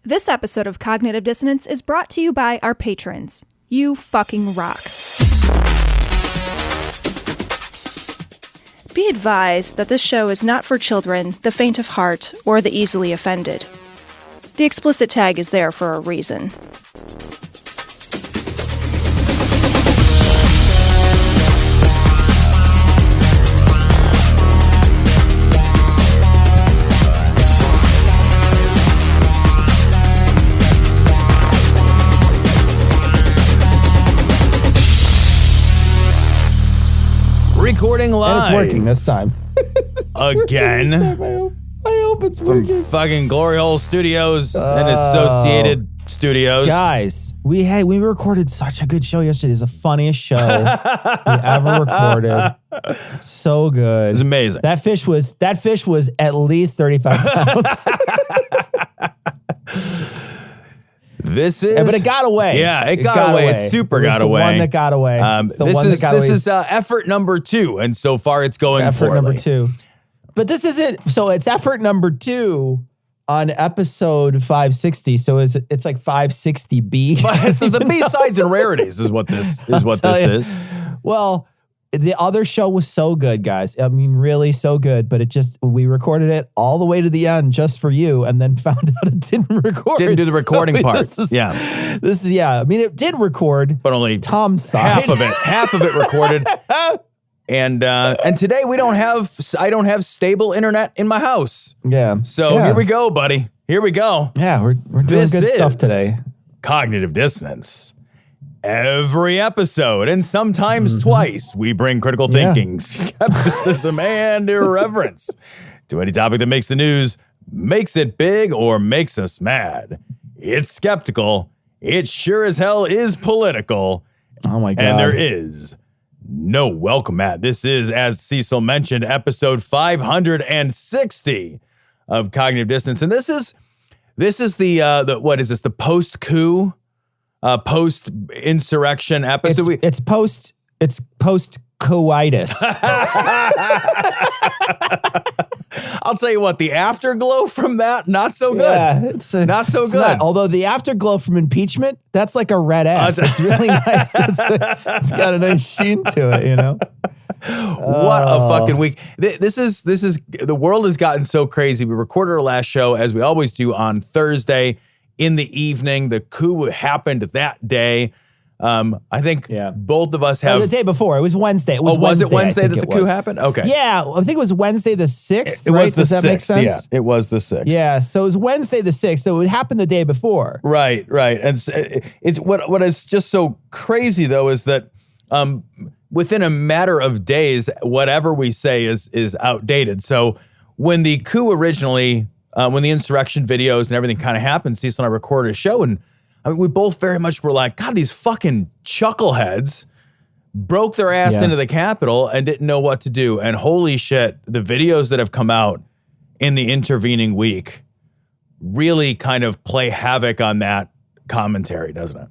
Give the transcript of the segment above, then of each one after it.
This episode of Cognitive Dissonance is brought to you by our patrons. You fucking rock. Be advised that this show is not for children, the faint of heart, or the easily offended. The explicit tag is there for a reason. Recording live. And it's working this time. Again. I hope it's working. From fucking Glory Hole Studios and Associated Studios. Guys, we recorded such a good show yesterday. It's the funniest show we ever recorded. So good. It was amazing. That fish was at least 35 pounds. This is, but it got away. Yeah, it got away. It super got away. The one that got away. This is effort number 2, and so far it's going effort poorly. Number 2. But this isn't. So it's effort number 2 on episode 560. So it's like 560B. So the B-sides and rarities is what this is. Well, the other show was so good, guys. I mean, really so good. But we recorded it all the way to the end just for you, and then found out it didn't record. Didn't do the recording part. This is. I mean, it did record, but only Tom's side. Half of it recorded. And today I don't have stable internet in my house. Yeah. So here we go, buddy. Here we go. Yeah, we're doing good stuff today. Cognitive Dissonance. Every episode, and sometimes twice, we bring critical thinking, skepticism, and irreverence to any topic that makes the news, makes it big, or makes us mad. It's skeptical. It sure as hell is political. Oh my God. And there is no welcome mat. This is, as Cecil mentioned, episode 560 of Cognitive Dissonance. And this is the what is this? The post-coup, post-insurrection episode. It's post-coup-itus. I'll tell you what, the afterglow from that, not so good. Yeah, not so good. Not, although the afterglow from impeachment, that's like a red ass. It's really nice. It's got a nice sheen to it, you know? What a fucking week. This is the world has gotten so crazy. We recorded our last show, as we always do, on Thursday in the evening. The coup happened that day. I think both of us have... the day before. It was Wednesday. It was was it Wednesday that the coup happened? Okay. Yeah, I think it was Wednesday the 6th, It right? was the Does that 6th, make sense? Yeah, it was the 6th. Yeah, so it was Wednesday the 6th, so it happened the day before. Right. And it's what is just so crazy, though, is that within a matter of days, whatever we say is outdated. So when the coup originally, when the insurrection videos and everything kind of happened, Cecil and I recorded a show, and I mean, we both very much were like, God, these fucking chuckleheads broke their ass into the Capitol and didn't know what to do. And holy shit, the videos that have come out in the intervening week really kind of play havoc on that commentary, doesn't it?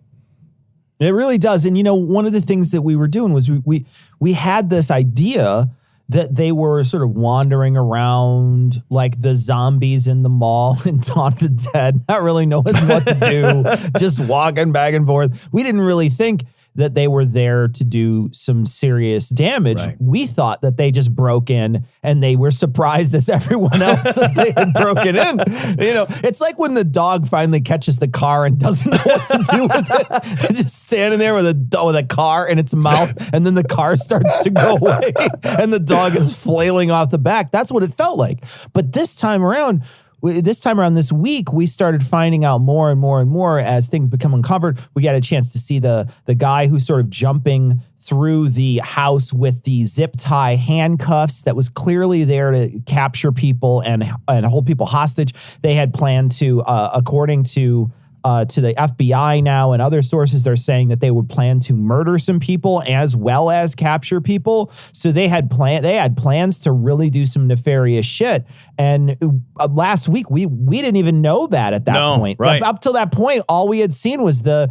It really does. And, you know, one of the things that we were doing was we had this idea that they were sort of wandering around like the zombies in the mall in Dawn of the Dead, not really knowing what to do, just walking back and forth. We didn't really think that they were there to do some serious damage. Right. We thought that they just broke in and they were surprised as everyone else that they had broken in. You know, it's like when the dog finally catches the car and doesn't know what to do with it. It's just standing there with a car in its mouth, and then the car starts to go away and the dog is flailing off the back. That's what it felt like. But this time around this week, we started finding out more and more and more as things become uncovered. We got a chance to see the guy who's sort of jumping through the house with the zip tie handcuffs that was clearly there to capture people and hold people hostage. They had planned to, according to the FBI now and other sources, they're saying that they would plan to murder some people as well as capture people. So they had plans to really do some nefarious shit. And last week we didn't even know that at that point. Right. Up till that point, all we had seen was the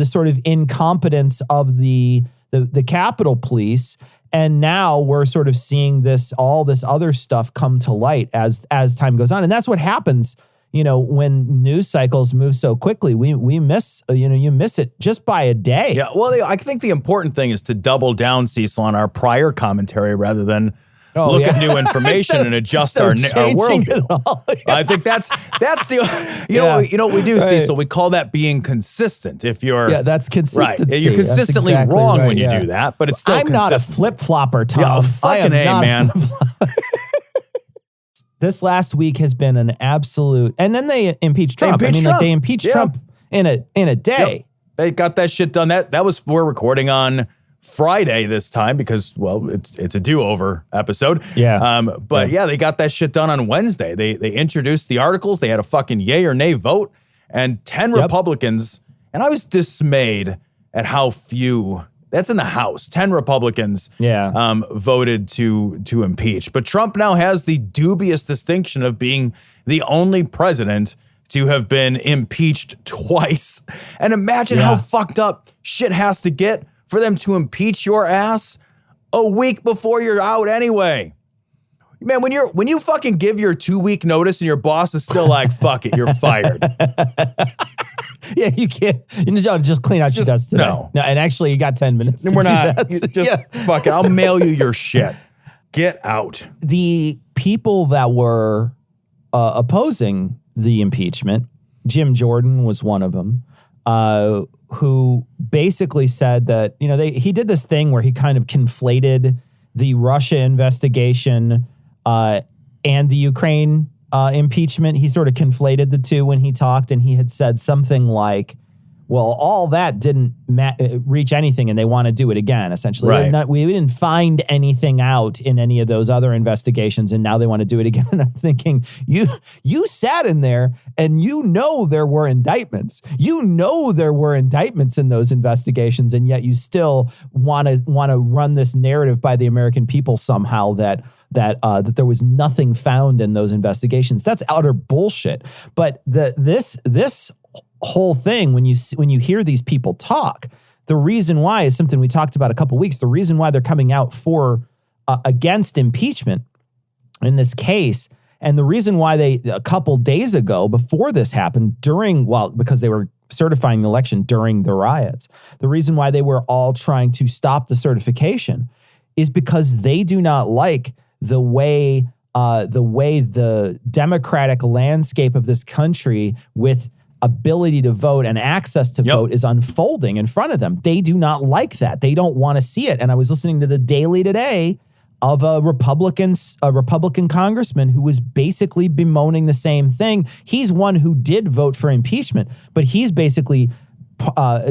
sort of incompetence of the Capitol Police. And now we're sort of seeing all this other stuff come to light as time goes on. And that's what happens. when news cycles move so quickly, we miss, you miss it just by a day. Yeah. Well, I think the important thing is to double down, Cecil, on our prior commentary rather than look at new information and adjust our worldview. Yeah. I think that's the you know what we do, Cecil. We call that being consistent. If you're that's consistency. Right. You're consistently wrong when you do that, but it's still. I'm not a flip flopper, Tom. Yeah, fucking A, man. This last week has been an absolute, and then they impeached Trump. They impeached Trump in a day. Yep. They got that shit done. That was, we're recording on Friday this time because, well, it's a do-over episode. Yeah. They got that shit done on Wednesday. They introduced the articles. They had a fucking yay or nay vote, and 10 Republicans, and I was dismayed at how few. That's in the House. 10 Republicans voted to impeach. But Trump now has the dubious distinction of being the only president to have been impeached twice. And imagine how fucked up shit has to get for them to impeach your ass a week before you're out anyway. Man, when you fucking give your 2-week notice and your boss is still like, fuck it, you're fired. Yeah, you can't. Just clean out your dust today. No, and actually, you got 10 minutes. We're not. Fuck it. I'll mail you your shit. Get out. The people that were opposing the impeachment, Jim Jordan was one of them, who basically said that he did this thing where he kind of conflated the Russia investigation and the Ukraine impeachment. He sort of conflated the two when he talked, and he had said something like, well, all that didn't reach anything and they want to do it again, essentially. Right. We didn't find anything out in any of those other investigations, and now they want to do it again. And I'm thinking, you sat in there and there were indictments. There were indictments in those investigations, and yet you still want to run this narrative by the American people somehow that there was nothing found in those investigations. That's utter bullshit. But this whole thing, when you hear these people talk, the reason why is something we talked about a couple weeks. The reason why they're coming out against impeachment in this case, and the reason why they a couple days ago before this happened because they were certifying the election during the riots, the reason why they were all trying to stop the certification is because they do not like the way the democratic landscape of this country with ability to vote and access to vote is unfolding in front of them. They do not like that. They don't want to see it. And I was listening to the Daily today of a Republican congressman who was basically bemoaning the same thing. He's one who did vote for impeachment, but he's basically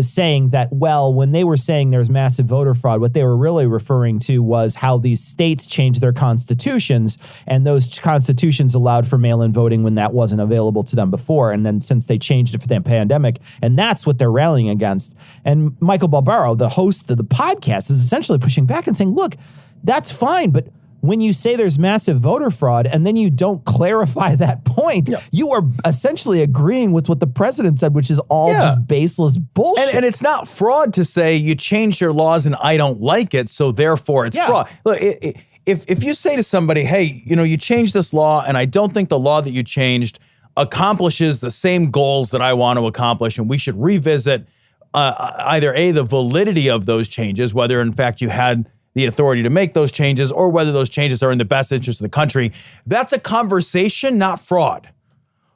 saying that, well, when they were saying there's massive voter fraud, what they were really referring to was how these states changed their constitutions, and those constitutions allowed for mail-in voting when that wasn't available to them before. And then since they changed it for the pandemic, and that's what they're rallying against. And Michael Barbaro, the host of the podcast, is essentially pushing back and saying, look, that's fine, but when you say there's massive voter fraud and then you don't clarify that point, you are essentially agreeing with what the president said, which is all just baseless bullshit. And it's not fraud to say you changed your laws and I don't like it, so therefore it's fraud. Look, if you say to somebody, hey, you changed this law and I don't think the law that you changed accomplishes the same goals that I want to accomplish, and we should revisit either the validity of those changes, whether in fact you had the authority to make those changes, or whether those changes are in the best interest of the country. That's a conversation, not fraud.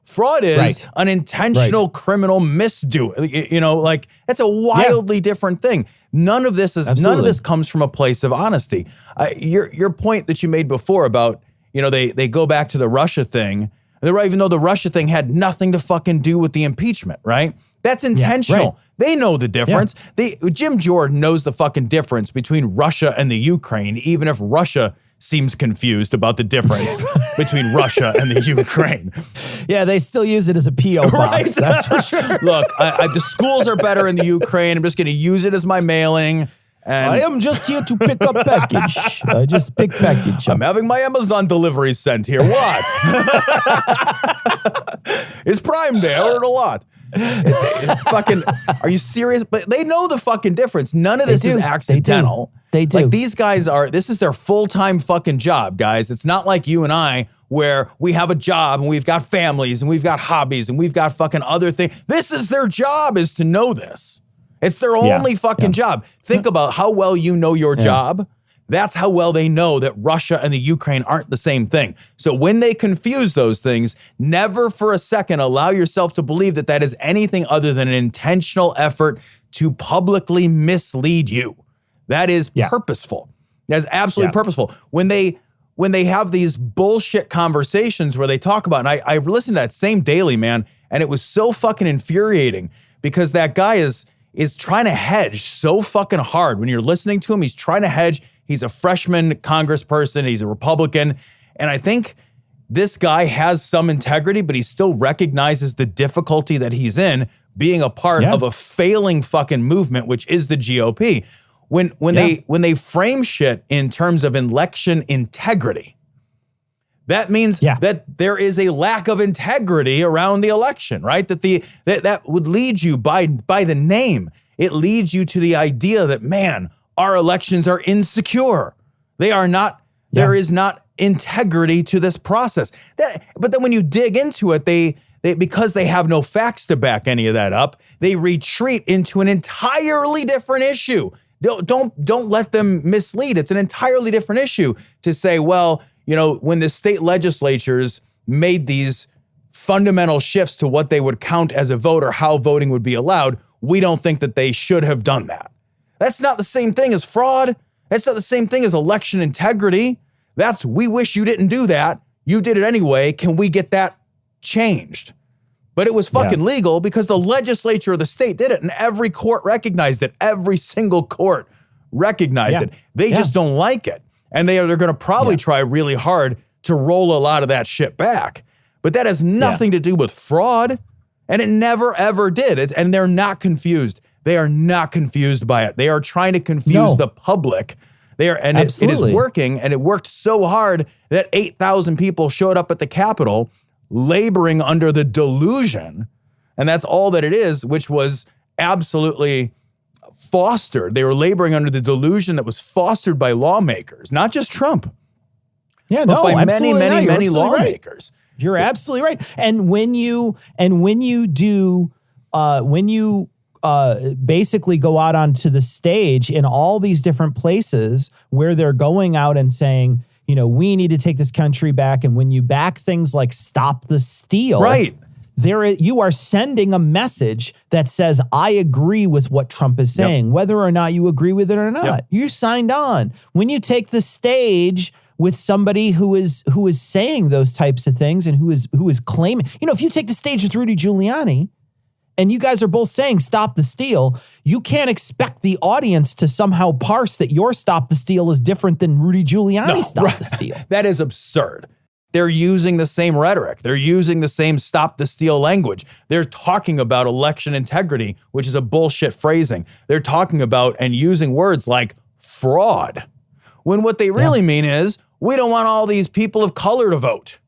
Fraud is an intentional criminal misdo. That's a wildly different thing. None of this comes from a place of honesty. Your point that you made before about, they go back to the Russia thing, even though the Russia thing had nothing to fucking do with the impeachment, right? That's intentional. Yeah, right. They know the difference. Jim Jordan knows the fucking difference between Russia and the Ukraine, even if Russia seems confused about the difference between Russia and the Ukraine. Yeah, they still use it as a P.O. box, right? That's for sure. Look, the schools are better in the Ukraine. I'm just going to use it as my mailing. And I am just here to pick up package. I just pick package. I'm having my Amazon delivery sent here. What? It's Prime Day. I ordered a lot. Fucking, are you serious? But they know the fucking difference. None of this is accidental. They do. Like, these guys this is their full-time fucking job, guys. It's not like you and I, where we have a job and we've got families and we've got hobbies and we've got fucking other things. This is their job, is to know this. It's their only fucking job. Think about how well you know your job. That's how well they know that Russia and the Ukraine aren't the same thing. So when they confuse those things, never for a second allow yourself to believe that that is anything other than an intentional effort to publicly mislead you. That is purposeful. That is absolutely purposeful. When they have these bullshit conversations where they talk about, and I listened to that same daily, man, and it was so fucking infuriating because that guy is trying to hedge so fucking hard. When you're listening to him, he's trying to hedge. He's a freshman congressperson. He's a Republican. And I think this guy has some integrity, but he still recognizes the difficulty that he's in being a part of a failing fucking movement, which is the GOP. When they frame shit in terms of election integrity, that means that there is a lack of integrity around the election, right? That would lead you by the name. It leads you to the idea that, man, our elections are insecure. They are not, there is not integrity to this process. But then when you dig into it, they because they have no facts to back any of that up, they retreat into an entirely different issue. Don't let them mislead. It's an entirely different issue to say, well, you know, when the state legislatures made these fundamental shifts to what they would count as a vote or how voting would be allowed, we don't think that they should have done that. That's not the same thing as fraud. That's not the same thing as election integrity. We wish you didn't do that. You did it anyway. Can we get that changed? But it was fucking legal because the legislature of the state did it, and every court recognized it. Every single court recognized it. They just don't like it. And they're going to probably try really hard to roll a lot of that shit back. But that has nothing to do with fraud. And it never, ever did. And they're not confused. They are not confused by it. They are trying to confuse the public. And it is working. And it worked so hard that 8,000 people showed up at the Capitol laboring under the delusion. And that's all that it is, which was absolutely fostered. They were laboring under the delusion that was fostered by lawmakers, not just Trump. Yeah, but by many lawmakers. Right. You're absolutely right. And when you basically go out onto the stage in all these different places where they're going out and saying, you know, we need to take this country back. And when you back things like Stop the Steal, right, you are sending a message that says, I agree with what Trump is saying, whether or not you agree with it or not. You signed on. When you take the stage with somebody who is saying those types of things and who is claiming, you know, if you take the stage with Rudy Giuliani and you guys are both saying Stop the Steal, you can't expect the audience to somehow parse that your Stop the Steal is different than Rudy Giuliani's Stop the Steal. That is absurd. They're using the same rhetoric. They're using the same Stop the Steal language. They're talking about election integrity, which is a bullshit phrasing. They're talking about and using words like fraud, when what they really mean is, we don't want all these people of color to vote.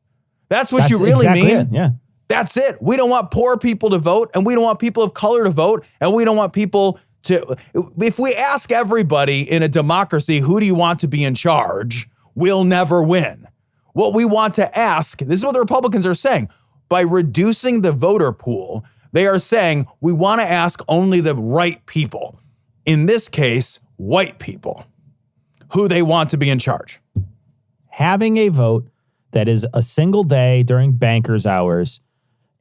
That's what you really mean. Yeah. That's it. We don't want poor people to vote, and we don't want people of color to vote, and we don't want people to... If we ask everybody in a democracy, who do you want to be in charge, we'll never win. What we want to ask, this is what the Republicans are saying, by reducing the voter pool, they are saying we want to ask only the right people, in this case, white people, who they want to be in charge. Having a vote that is a single day during bankers' hours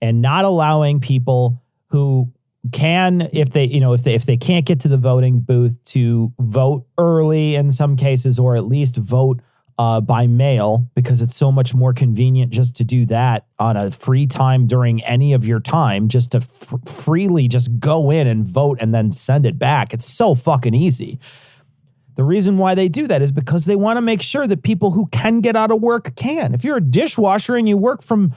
and not allowing people who can, if they can't get to the voting booth, to vote early in some cases, or at least vote by mail, because it's so much more convenient just to do that on a free time during any of your time, just to freely just go in and vote and then send it back. It's so fucking easy. The reason why they do that is because they want to make sure that people who can get out of work can. If you're a dishwasher and you work from,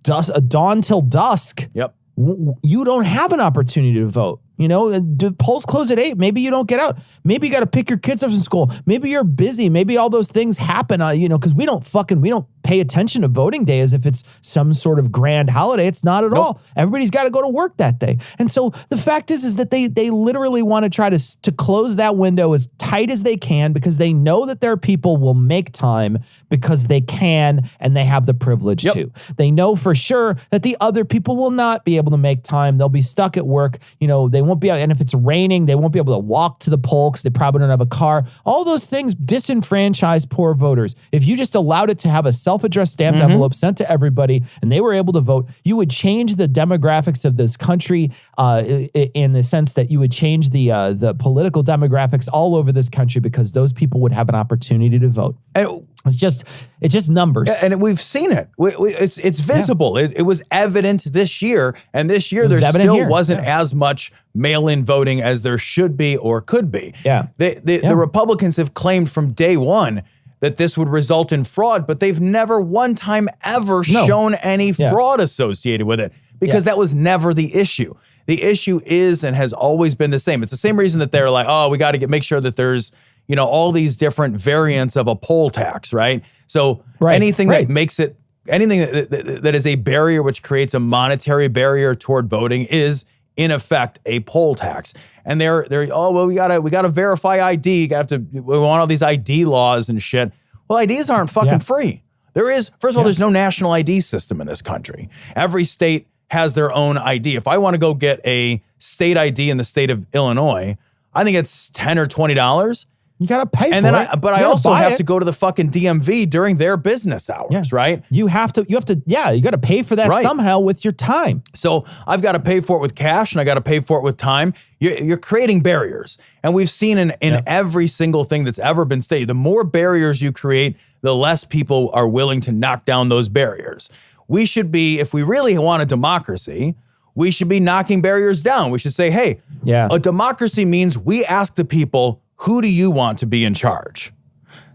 dawn till dusk, you don't have an opportunity to vote. The polls close at 8. Maybe you don't get out. Maybe you got to pick your kids up from school. Maybe you're busy. Maybe all those things happen, because we don't pay attention to voting day as if it's some sort of grand holiday. It's not at all. Everybody's got to go to work that day. And so the fact is that they literally want to try to close that window as tight as they can, because they know that their people will make time because they can and they have the privilege to. They know for sure that the other people will not be able to make time. They'll be stuck at work. They won't be able, and if it's raining, they won't be able to walk to the poll because they probably don't have a car. All those things disenfranchise poor voters. If you just allowed it to have a self-addressed stamped envelope sent to everybody and they were able to vote, you would change the demographics of this country in the sense that you would change the political demographics all over this country, because those people would have an opportunity to vote. And it's just numbers. And we've seen it. It's visible. Yeah. It was evident this year. And this year there still wasn't as much mail-in voting as there should be or could be. Yeah. The Republicans have claimed from day one that this would result in fraud, but they've never one time ever shown any fraud associated with it, because that was never the issue. The issue is and has always been the same. It's the same reason that they're like, we got to make sure that there's all these different variants of a poll tax, right? So anything that makes it, anything that is a barrier which creates a monetary barrier toward voting is in effect a poll tax. And they're we gotta verify ID. We want all these ID laws and shit. Well, IDs aren't fucking free. First of all, there's no national ID system in this country. Every state has their own ID. If I want to go get a state ID in the state of Illinois, I think it's $10 or $20. You got to pay for it. But I also have to go to the fucking DMV during their business hours, right? You got to pay for that somehow with your time. So I've got to pay for it with cash and I got to pay for it with time. You're creating barriers. And we've seen in every single thing that's ever been stated, the more barriers you create, the less people are willing to knock down those barriers. We should be, if we really want a democracy, we should be knocking barriers down. We should say, hey, a democracy means we ask the people, who do you want to be in charge?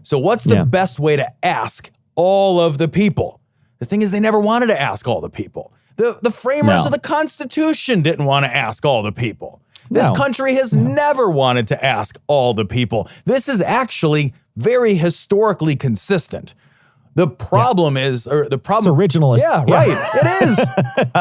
So what's the best way to ask all of the people? The thing is, they never wanted to ask all the people. The framers of the Constitution didn't want to ask all the people. This country has never wanted to ask all the people. This is actually very historically consistent. The problem is, or the problem— It's originalist. Yeah, right. It is.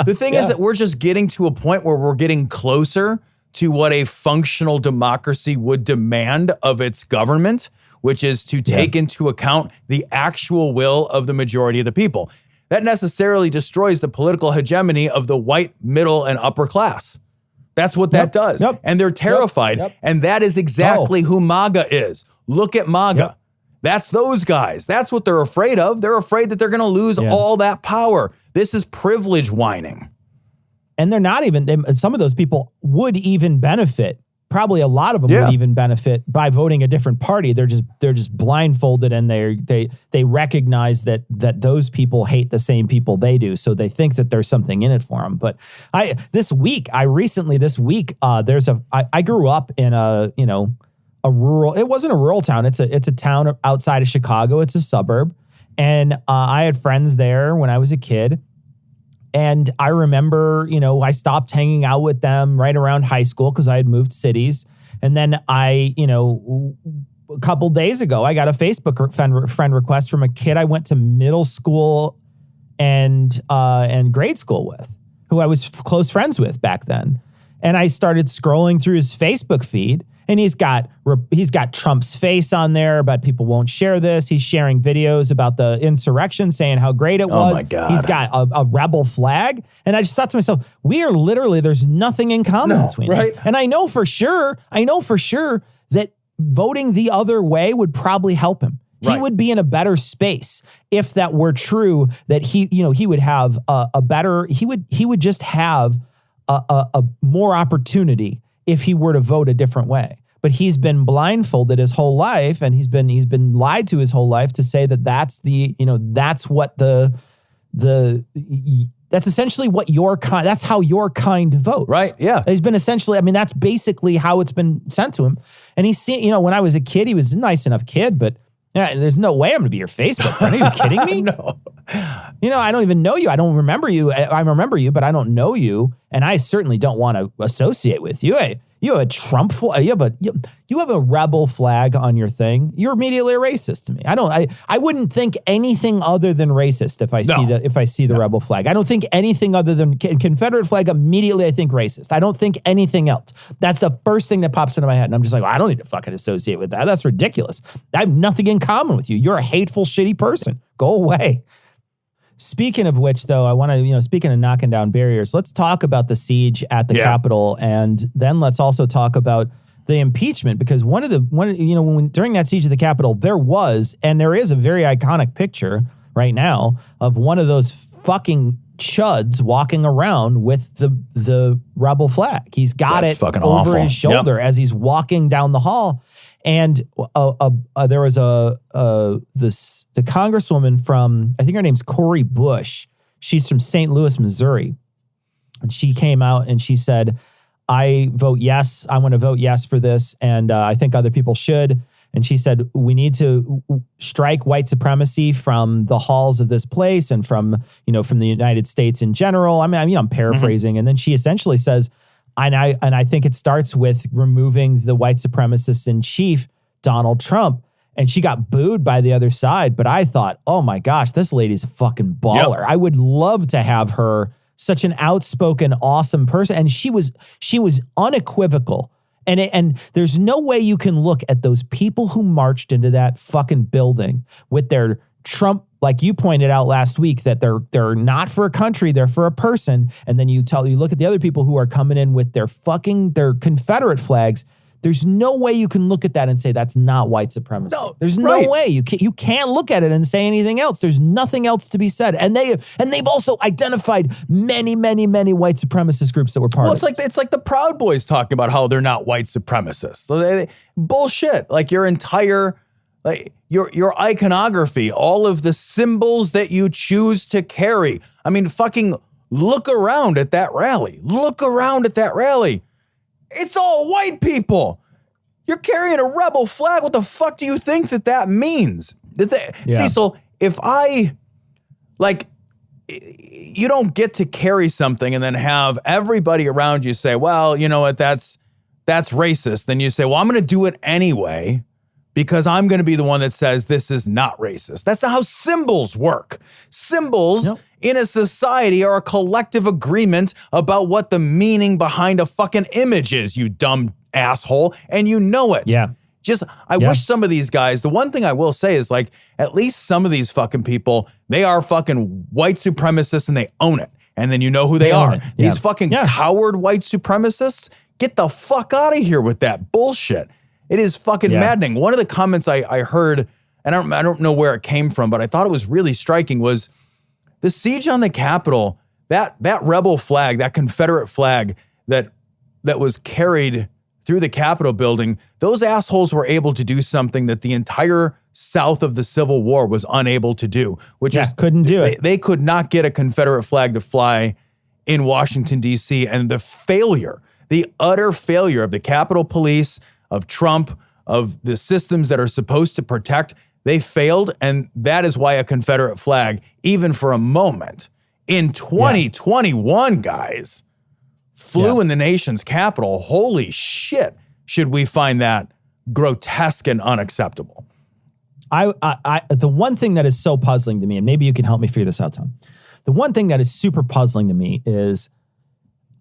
The thing is that we're just getting to a point where we're getting closer to what a functional democracy would demand of its government, which is to take into account the actual will of the majority of the people. That necessarily destroys the political hegemony of the white, middle, and upper class. That's what that does. And they're terrified. And that is exactly who MAGA is. Look at MAGA. That's those guys. That's what they're afraid of. They're afraid that they're going to lose all that power. This is privilege whining. And they're not even, some of those people would even benefit. Probably a lot of them would even benefit by voting a different party. They're just blindfolded, and they recognize that those people hate the same people they do. So they think that there's something in it for them. But I grew up in a rural, it wasn't a rural town. It's a town outside of Chicago. It's a suburb. And I had friends there when I was a kid. And I remember, I stopped hanging out with them right around high school because I had moved cities. And then a couple days ago, I got a Facebook friend request from a kid I went to middle school and grade school with, who I was close friends with back then. And I started scrolling through his Facebook feed, and he's got Trump's face on there, but people won't share this. He's sharing videos about the insurrection, saying how great it was. Oh my God. He's got a rebel flag. And I just thought to myself, there's nothing in common between us. And I know for sure that voting the other way would probably help him. He would be in a better space if that were true, that he would have he would just have a more opportunity if he were to vote a different way. But he's been blindfolded his whole life, and he's been lied to his whole life to say that that's essentially what that's how your kind votes. Right. Yeah. He's been essentially, that's basically how it's been sent to him. And he's seen, when I was a kid, he was a nice enough kid, but Yeah, there's no way I'm going to be your Facebook friend. Are you kidding me? No. I don't even know you. I don't remember you. I remember you, but I don't know you. And I certainly don't want to associate with you. Hey, you have a Trump flag. You have a rebel flag on your thing. You're immediately a racist to me. I wouldn't think anything other than racist if I see the rebel flag. I don't think anything other than Confederate flag. Immediately I think racist. I don't think anything else. That's the first thing that pops into my head. And I'm just like, well, I don't need to fucking associate with that. That's ridiculous. I have nothing in common with you. You're a hateful, shitty person. Go away. Speaking of which, though, I want to, speaking of knocking down barriers, let's talk about the siege at the Capitol, and then let's also talk about the impeachment, because during that siege of the Capitol, there was, and there is a very iconic picture right now of one of those fucking chuds walking around with the rebel flag. He's got it over awful. His shoulder as he's walking down the hall. And there was the congresswoman from, I think her name's Cori Bush. She's from St. Louis, Missouri. And she came out and she said, I vote yes. I want to vote yes for this. And I think other people should. And she said, we need to strike white supremacy from the halls of this place and from the United States in general. I'm paraphrasing. Mm-hmm. And then she essentially says, and I think it starts with removing the white supremacist in chief, Donald Trump. And she got booed by the other side. But I thought, oh my gosh, this lady's a fucking baller. Yep. I would love to have her, such an outspoken, awesome person. And she was unequivocal. And there's no way you can look at those people who marched into that fucking building with their Trump, like you pointed out last week, that they're not for a country, they're for a person. And then you look at the other people who are coming in with their Confederate flags. There's no way you can look at that and say that's not white supremacy. No, there's no way. You can't look at it and say anything else. There's nothing else to be said. And they've also identified many, many, many white supremacist groups that were part of it. It's like the Proud Boys talking about how they're not white supremacists. Bullshit. Like your entire, your iconography, all of the symbols that you choose to carry. I mean, fucking look around at that rally. It's all white people. You're carrying a rebel flag. What the fuck do you think that means? Cecil, if you don't get to carry something and then have everybody around you say, well, you know what, that's racist. Then you say, well, I'm going to do it anyway because I'm going to be the one that says this is not racist. That's not how symbols work. Symbols in a society are a collective agreement about what the meaning behind a fucking image is, you dumb asshole, and you know it. Yeah. I wish some of these guys, the one thing I will say is at least some of these fucking people, they are fucking white supremacists and they own it. And then you know who they are. These fucking coward white supremacists, get the fuck out of here with that bullshit. It is fucking maddening. One of the comments I heard, and I don't know where it came from, but I thought it was really striking, was the siege on the Capitol, that rebel flag, that Confederate flag that was carried through the Capitol building, those assholes were able to do something that the entire South of the Civil War was unable to do, which is couldn't do it. They could not get a Confederate flag to fly in Washington, D.C. And the utter failure of the Capitol Police, of Trump, of the systems that are supposed to protect, they failed. And that is why a Confederate flag, even for a moment, in 2021, guys, flew in the nation's capital. Holy shit, should we find that grotesque and unacceptable. The one thing that is so puzzling to me, and maybe you can help me figure this out, Tom. The one thing that is super puzzling to me is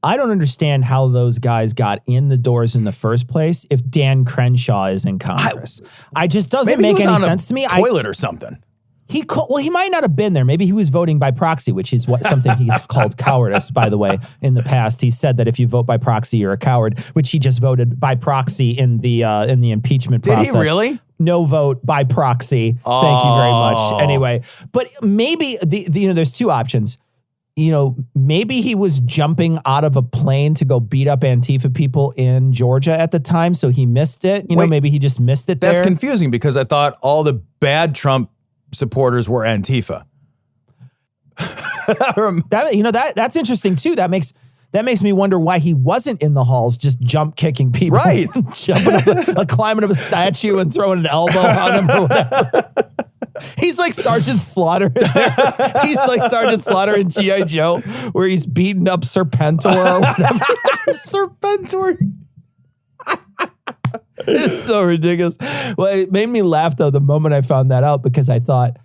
I don't understand how those guys got in the doors in the first place if Dan Crenshaw is in Congress. It just doesn't make any sense to me. Toilet or something. He might not have been there. Maybe he was voting by proxy, which is something he's called cowardice, by the way. In the past, he said that if you vote by proxy, you're a coward, which he just voted by proxy in the impeachment process. Did he really? No vote by proxy. Thank you very much. Anyway, but maybe there's two options. Maybe he was jumping out of a plane to go beat up Antifa people in Georgia at the time, so he missed it. Maybe he just missed it there. That's confusing because I thought all the bad Trump supporters were Antifa. That's interesting too. That makes that makes me wonder why he wasn't in the halls just jump kicking people. Right. Jumping up, climbing up a statue and throwing an elbow on him or whatever. He's like Sergeant Slaughter. He's like Sergeant Slaughter in G.I. Joe, where he's beating up Serpentor or whatever. Serpentor. It's so ridiculous. Well, it made me laugh, though, the moment I found that out, because I thought,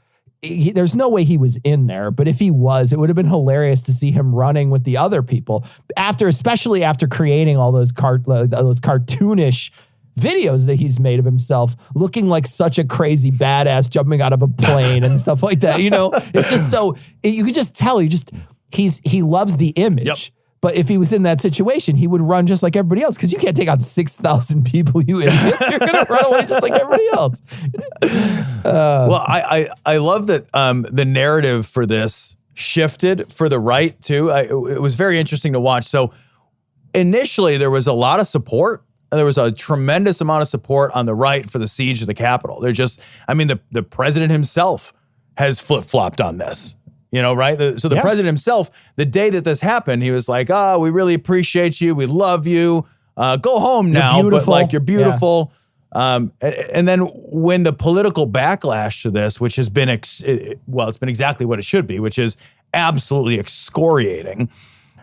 there's no way he was in there, but if he was, it would have been hilarious to see him running with the other people especially after creating all those cartoonish videos that he's made of himself looking like such a crazy badass jumping out of a plane and stuff like that. You know, it's just so, you could just tell he loves the image. Yep. But if he was in that situation, he would run just like everybody else, because you can't take out 6,000 people, you idiot. You're going to run away just like everybody else. Well, I love that the narrative for this shifted for the right, too. It was very interesting to watch. So initially, there was a lot of support. There was a tremendous amount of support on the right for the siege of the Capitol. The president himself has flip-flopped on this. You know, right? So the president himself, the day that this happened, he was like, we really appreciate you. We love you. Go home now. But like, you're beautiful. Yeah. And then when the political backlash to this, which has been, it's been exactly what it should be, which is absolutely excoriating.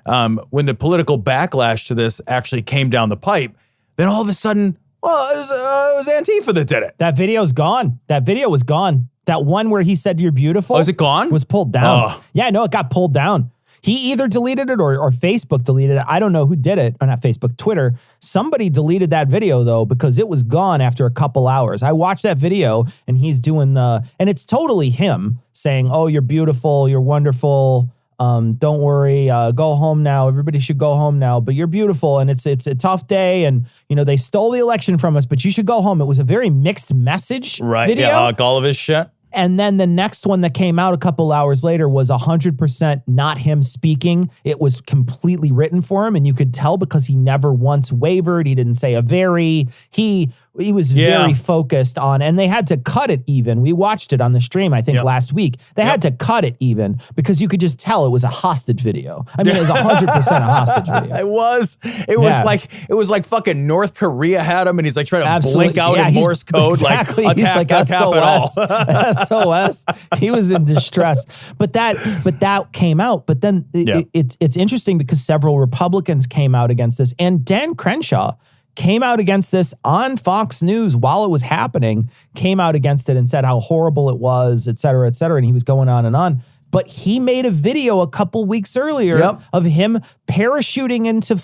When the political backlash to this actually came down the pipe, then all of a sudden, it was Antifa that did it. That video's gone. That video was gone. That one where he said you're beautiful. Oh, is it gone? Was pulled down. Oh. Yeah, no, it got pulled down. He either deleted it or Facebook deleted it. I don't know who did it. Or not Facebook, Twitter. Somebody deleted that video, though, because it was gone after a couple hours. I watched that video, and he's doing and it's totally him saying, oh, you're beautiful, you're wonderful. Don't worry, go home now. Everybody should go home now, but you're beautiful, and it's a tough day, and they stole the election from us, but you should go home. It was a very mixed message video. Yeah, like all of his shit. And then the next one that came out a couple hours later was 100% not him speaking. It was completely written for him, and you could tell because he never once wavered. He didn't say a very. He was very focused on, and they had to cut it even. We watched it on the stream, I think, last week. They had to cut it even because you could just tell it was a hostage video. I mean, it was 100% a hostage video. It was like fucking North Korea had him, and he's like trying to blink out in Morse code, exactly. like attack, he's like SOS. SOS. He was in distress. But that came out. But then it's interesting because several Republicans came out against this, and Dan Crenshaw came out against this on Fox News while it was happening, came out against it and said how horrible it was, et cetera, and he was going on and on. But he made a video a couple weeks earlier of him parachuting into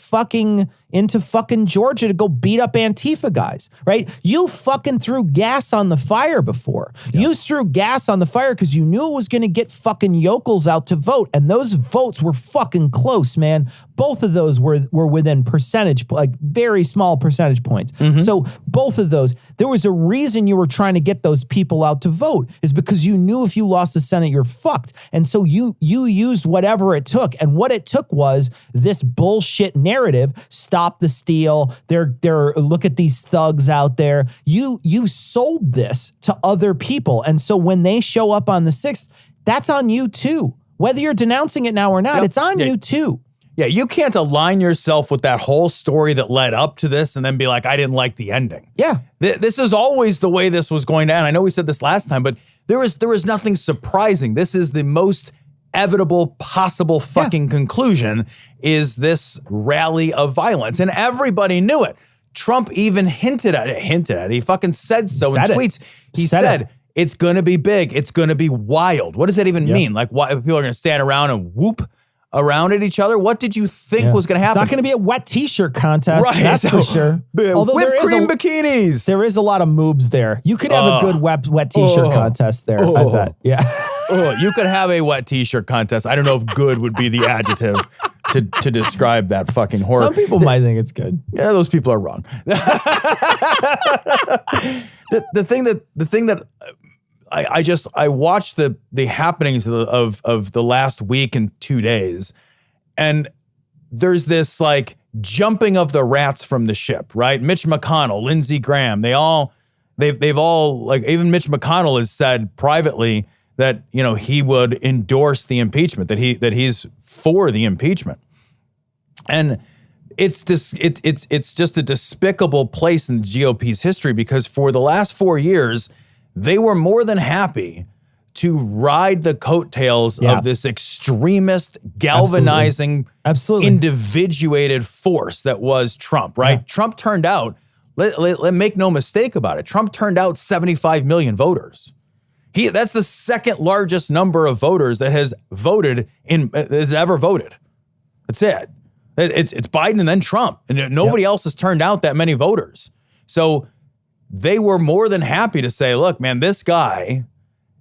fucking Georgia to go beat up Antifa guys, right? You fucking threw gas on the fire before. Yep. You threw gas on the fire because you knew it was going to get fucking yokels out to vote. And those votes were fucking close, man. Both of those were within very small percentage points. Mm-hmm. So both of those, there was a reason you were trying to get those people out to vote, is because you knew if you lost the Senate, you're fucked. And so you used whatever it took. And what it took was this bullshit narrative. Stop the steal. They're look at these thugs out there. You sold this to other people. And so when they show up on the 6th, that's on you too. Whether you're denouncing it now or not, it's on you too. Yeah, you can't align yourself with that whole story that led up to this and then be like, I didn't like the ending. Yeah. This is always the way this was going to end. I know we said this last time, but there was nothing surprising. This is the most inevitable possible fucking conclusion, is this rally of violence. And everybody knew it. Trump even hinted at it. He fucking said so in tweets. He said it's going to be big. It's going to be wild. What does that even mean? Like, why people are going to stand around and whoop around at each other? What did you think was going to happen? It's not going to be a wet t-shirt contest, right? That's for sure. Although whipped cream bikinis. There is a lot of moobs there. You could have a good wet t-shirt contest there, I bet. Yeah. You could have a wet t-shirt contest. I don't know if good would be the adjective to describe that fucking horror. Some people might think it's good. Yeah, those people are wrong. The thing that I watched the happenings of the last week and 2 days, and there's this like jumping of the rats from the ship, right? Mitch McConnell, Lindsey Graham, they've all like, even Mitch McConnell has said privately that, he would endorse the impeachment, that he's for the impeachment. And it's just a despicable place in the GOP's history, because for the last 4 years, they were more than happy to ride the coattails of this extremist, galvanizing, individuated force that was Trump, right? Yeah. Trump turned out, let make no mistake about it, Trump turned out 75 million voters. That's the second largest number of voters that has ever voted. That's it. It's Biden and then Trump, and nobody else has turned out that many voters. So they were more than happy to say, look, man, this guy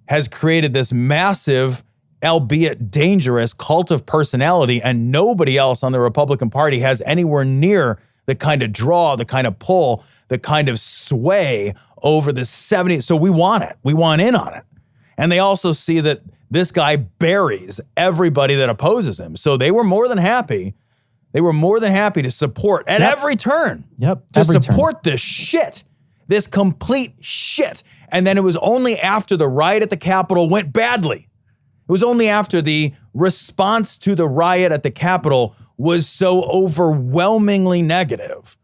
has created this massive, albeit dangerous, cult of personality, and nobody else on the Republican Party has anywhere near the kind of draw, the kind of pull, the kind of sway over the 70. So we want it. We want in on it. And they also see that this guy buries everybody that opposes him. So they were more than happy. They were more than happy to support at every turn. To support this shit, this complete shit. And then it was only after the riot at the Capitol went badly. It was only after the response to the riot at the Capitol was so overwhelmingly negative,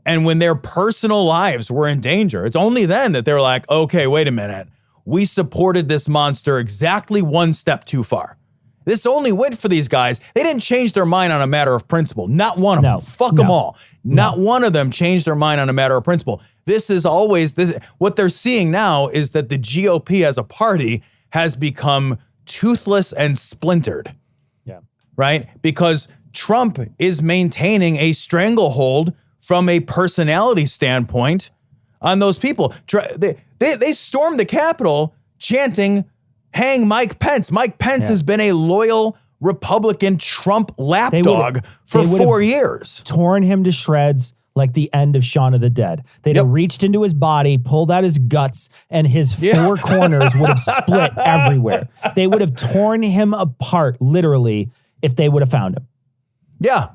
and when their personal lives were in danger, it's only then that they're like, okay, wait a minute. We supported this monster exactly one step too far. This only went for these guys. They didn't change their mind on a matter of principle. Not one of them. Fuck them all. Not one of them changed their mind on a matter of principle. This is always this. What they're seeing now is that the GOP as a party has become toothless and splintered. Yeah. Right? Because Trump is maintaining a stranglehold from a personality standpoint on those people. They stormed the Capitol chanting, hang Mike Pence. Mike Pence has been a loyal Republican Trump lapdog for 4 years. Torn him to shreds like the end of Shaun of the Dead. They'd have reached into his body, pulled out his guts, and his four corners would have split everywhere. They would have torn him apart, literally, if they would have found him. Yeah,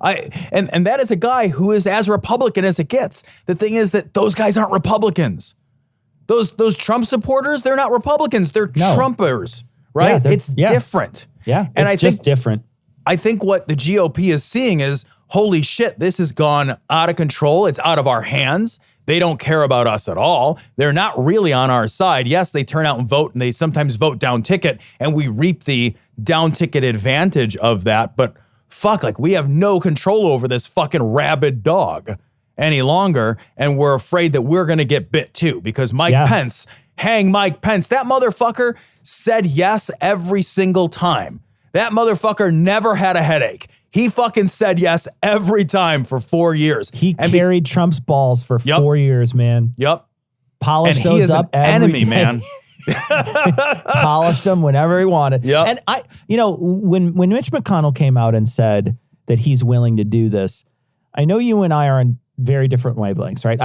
and that is a guy who is as Republican as it gets. The thing is that those guys aren't Republicans. Those Trump supporters, they're not Republicans. They're Trumpers, right? Yeah, it's different. Yeah, and it's just different. I think what the GOP is seeing is, holy shit, this has gone out of control. It's out of our hands. They don't care about us at all. They're not really on our side. Yes, they turn out and vote, and they sometimes vote down ticket, and we reap the down ticket advantage of that. But fuck, like, we have no control over this fucking rabid dog any longer, and we're afraid that we're going to get bit too, because Mike Pence, hang Mike Pence, that motherfucker said yes every single time. That motherfucker never had a headache. He fucking said yes every time for 4 years. He carried Trump's balls for 4 years, man. Yep. Polished those up every day. Man. Polished them whenever he wanted. Yep. And when Mitch McConnell came out and said that he's willing to do this, I know you and I are on very different wavelengths, right?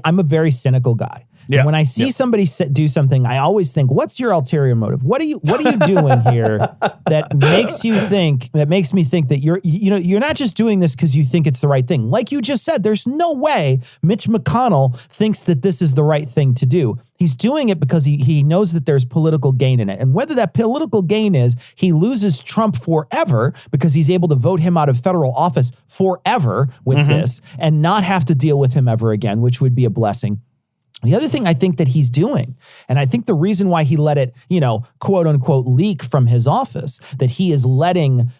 I'm a very cynical guy. Yeah. When I see somebody do something, I always think, what's your ulterior motive? What are you doing here that makes me think that you're not just doing this because you think it's the right thing. Like you just said, there's no way Mitch McConnell thinks that this is the right thing to do. He's doing it because he knows that there's political gain in it. And whether that political gain is he loses Trump forever because he's able to vote him out of federal office forever with this and not have to deal with him ever again, which would be a blessing. The other thing I think that he's doing, and I think the reason why he let it, quote unquote, leak from his office, that he is letting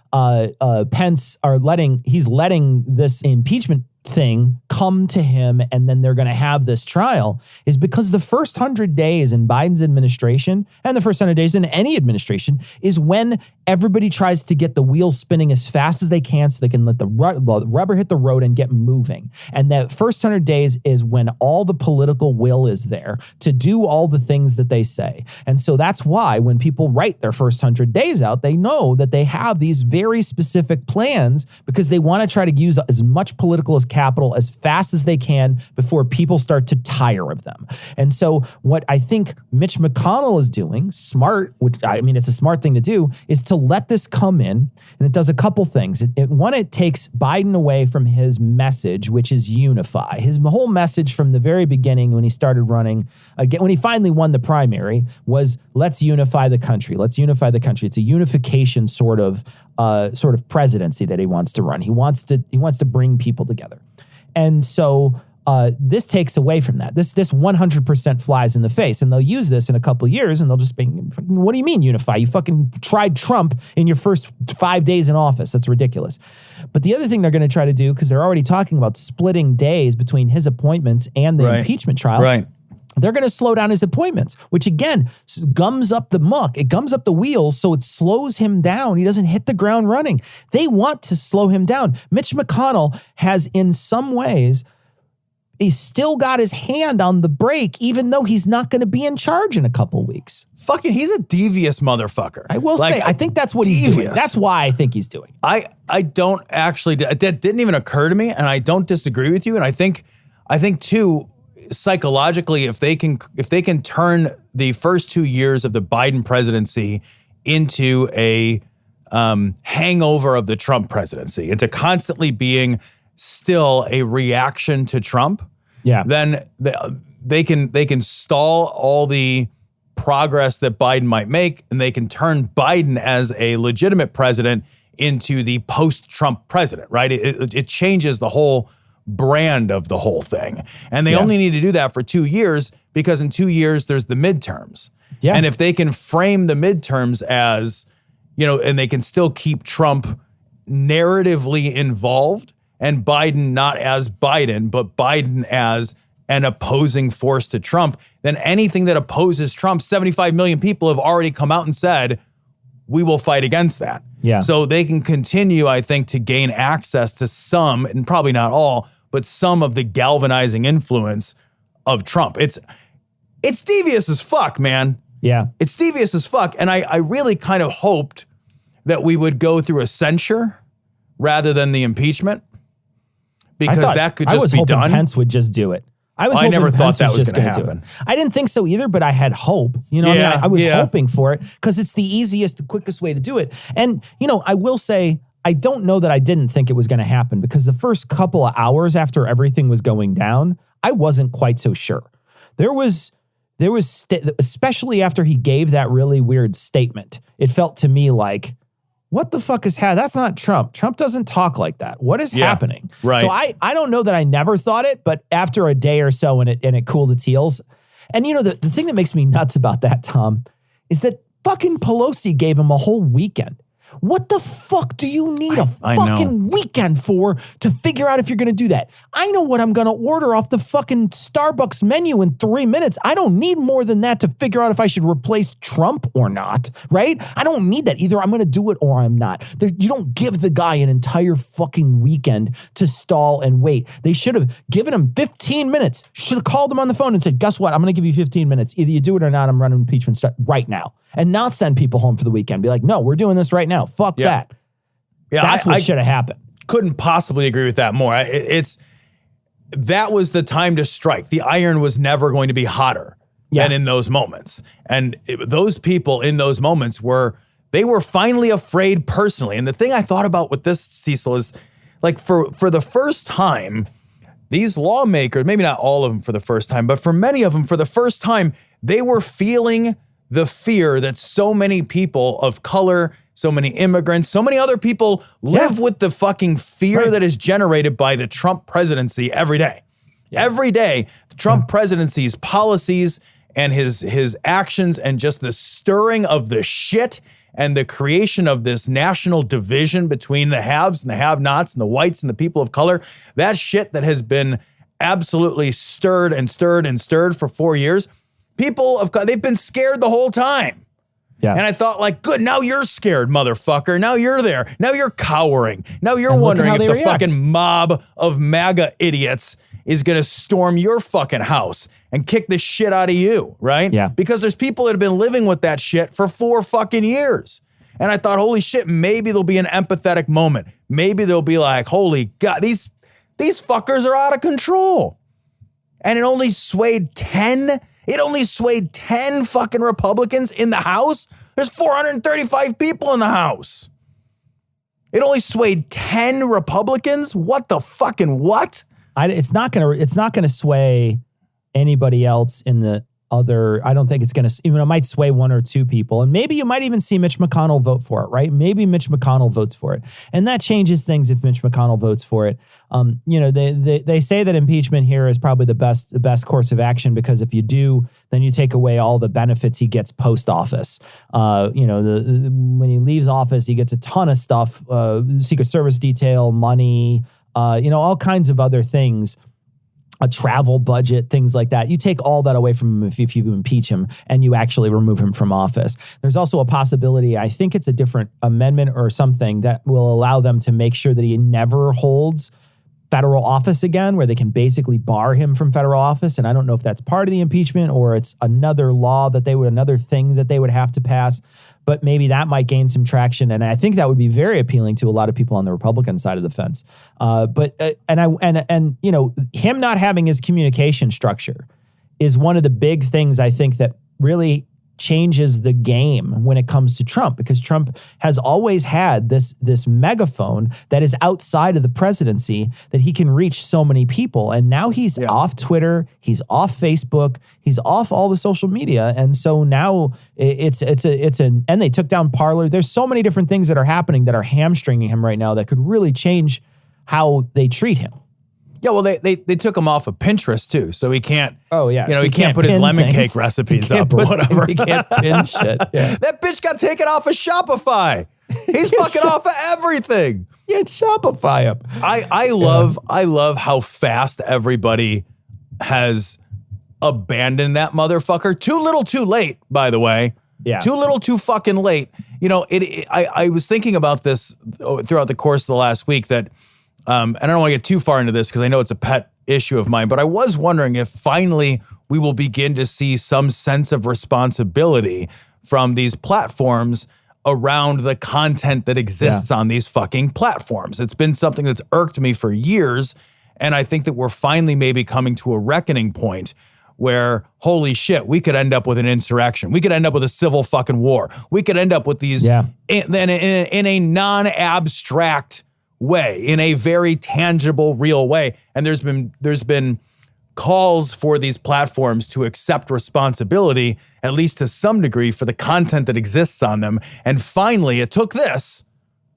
he's letting this impeachment thing come to him and then they're going to have this trial, is because the first 100 days in Biden's administration and the first 100 days in any administration is when everybody tries to get the wheels spinning as fast as they can so they can let the rubber hit the road and get moving. And that first 100 days is when all the political will is there to do all the things that they say. And so that's why when people write their first 100 days out, they know that they have these very specific plans because they want to try to use as much political capital as fast as they can before people start to tire of them. And so what I think Mitch McConnell is doing, smart, which I mean, it's a smart thing to do, is to let this come in, and it does a couple things. One, it takes Biden away from his message, which is unify. His whole message from the very beginning when he started running, again, when he finally won the primary, was let's unify the country. Let's unify the country. It's a unification sort of presidency that he wants to run. He wants to bring people together. And so this takes away from that. This 100% flies in the face, and they'll use this in a couple of years, and they'll just be, what do you mean unify? You fucking tried Trump in your first 5 days in office. That's ridiculous. But the other thing they're going to try to do, because they're already talking about splitting days between his appointments and the impeachment trial. Right. They're going to slow down his appointments, which again gums up the muck. It gums up the wheels, so it slows him down. He doesn't hit the ground running. They want to slow him down. Mitch McConnell has, in some ways, he's still got his hand on the brake, even though he's not going to be in charge in a couple weeks. Fucking, he's a devious motherfucker. I will say, I think that's what he's doing. That's why I think he's doing. I don't actually, that didn't even occur to me, and I don't disagree with you. And I think too, psychologically, if they can turn the first 2 years of the Biden presidency into a hangover of the Trump presidency, into constantly being still a reaction to Trump, then they can stall all the progress that Biden might make, and they can turn Biden as a legitimate president into the post-Trump president, right? It changes the whole brand of the whole thing. And they only need to do that for 2 years, because in 2 years there's the midterms. Yeah. And if they can frame the midterms as, and they can still keep Trump narratively involved, and Biden not as Biden, but Biden as an opposing force to Trump, then anything that opposes Trump, 75 million people have already come out and said, we will fight against that. Yeah. So they can continue, I think, to gain access to some, and probably not all, but some of the galvanizing influence of Trump. It's devious as fuck, man. Yeah. It's devious as fuck. And I really kind of hoped that we would go through a censure rather than the impeachment, because that could just be done. I was hoping Pence would just do it. I never thought that was going to happen. I didn't think so either, but I had hope. I was hoping for it because it's the easiest, the quickest way to do it. And, I will say, I don't know that I didn't think it was going to happen, because the first couple of hours after everything was going down, I wasn't quite so sure. There was especially after he gave that really weird statement, it felt to me like, what the fuck is that's not Trump. Trump doesn't talk like that. What is happening? Right. So I don't know that I never thought it, but after a day or so and it cooled its heels. And the thing that makes me nuts about that, Tom, is that fucking Pelosi gave him a whole weekend. What the fuck do you need a fucking weekend for to figure out if you're going to do that? I know what I'm going to order off the fucking Starbucks menu in 3 minutes. I don't need more than that to figure out if I should replace Trump or not, right? I don't need that. Either I'm going to do it or I'm not. You don't give the guy an entire fucking weekend to stall and wait. They should have given him 15 minutes. Should have called him on the phone and said, guess what? I'm going to give you 15 minutes. Either you do it or not. I'm running impeachment right now. And not send people home for the weekend. Be like, no, we're doing this right now. Fuck that. Yeah, that's what should have happened. Couldn't possibly agree with that more. That was the time to strike. The iron was never going to be hotter than in those moments. And those people in those moments were finally afraid personally. And the thing I thought about with this, Cecil, is like for the first time, these lawmakers, maybe not all of them for the first time, but for many of them for the first time, they were feeling the fear that so many people of color, so many immigrants, so many other people live with the fucking fear that is generated by the Trump presidency every day. Yeah. Every day, the Trump presidency's policies and his actions and just the stirring of the shit and the creation of this national division between the haves and the have-nots and the whites and the people of color, that shit that has been absolutely stirred and stirred and stirred for 4 years, they've been scared the whole time. Yeah. And I thought, like, good, now you're scared, motherfucker. Now you're there. Now you're cowering. Now you're wondering if the fucking mob of MAGA idiots is going to storm your fucking house and kick the shit out of you, right? Yeah. Because there's people that have been living with that shit for 4 fucking years. And I thought, holy shit, maybe there'll be an empathetic moment. Maybe they'll be like, holy God, these fuckers are out of control. And it only swayed 10 fucking Republicans in the House. There's 435 people in the House. It only swayed 10 Republicans? What the fucking what? It's not gonna sway anybody else in the other. I don't think it's gonna. Even it might sway one or two people, and maybe you might even see Mitch McConnell vote for it. Right? Maybe Mitch McConnell votes for it, and that changes things if Mitch McConnell votes for it. They say that impeachment here is probably the best course of action, because if you do, then you take away all the benefits he gets post office. When he leaves office, he gets a ton of stuff: Secret Service detail, money, all kinds of other things. A travel budget, things like that. You take all that away from him if you impeach him and you actually remove him from office. There's also a possibility, I think it's a different amendment or something, that will allow them to make sure that he never holds federal office again, where they can basically bar him from federal office. And I don't know if that's part of the impeachment or it's another law another thing that they would have to pass. But maybe that might gain some traction, and I think that would be very appealing to a lot of people on the Republican side of the fence. Him not having his communication structure is one of the big things I think that really changes the game when it comes to Trump, because Trump has always had this megaphone that is outside of the presidency that he can reach so many people. And now he's off Twitter, he's off Facebook, he's off all the social media. And so now and they took down Parler. There's so many different things that are happening that are hamstringing him right now that could really change how they treat him. Yeah, well, they took him off of Pinterest too, so he can't. Oh yeah, so he can't put his lemon cake recipes up or whatever. He can't pin shit. Yeah. That bitch got taken off of Shopify. He's fucking off of everything. Yeah, Shopify him. I love how fast everybody has abandoned that motherfucker. Too little, too late. By the way, too little, too fucking late. I was thinking about this throughout the course of the last week that. And I don't want to get too far into this because I know it's a pet issue of mine, but I was wondering if finally we will begin to see some sense of responsibility from these platforms around the content that exists on these fucking platforms. It's been something that's irked me for years, and I think that we're finally maybe coming to a reckoning point where, holy shit, we could end up with an insurrection. We could end up with a civil fucking war. We could end up with these in a non-abstract way, in a very tangible, real way. And there's been calls for these platforms to accept responsibility, at least to some degree, for the content that exists on them. And finally, it took this,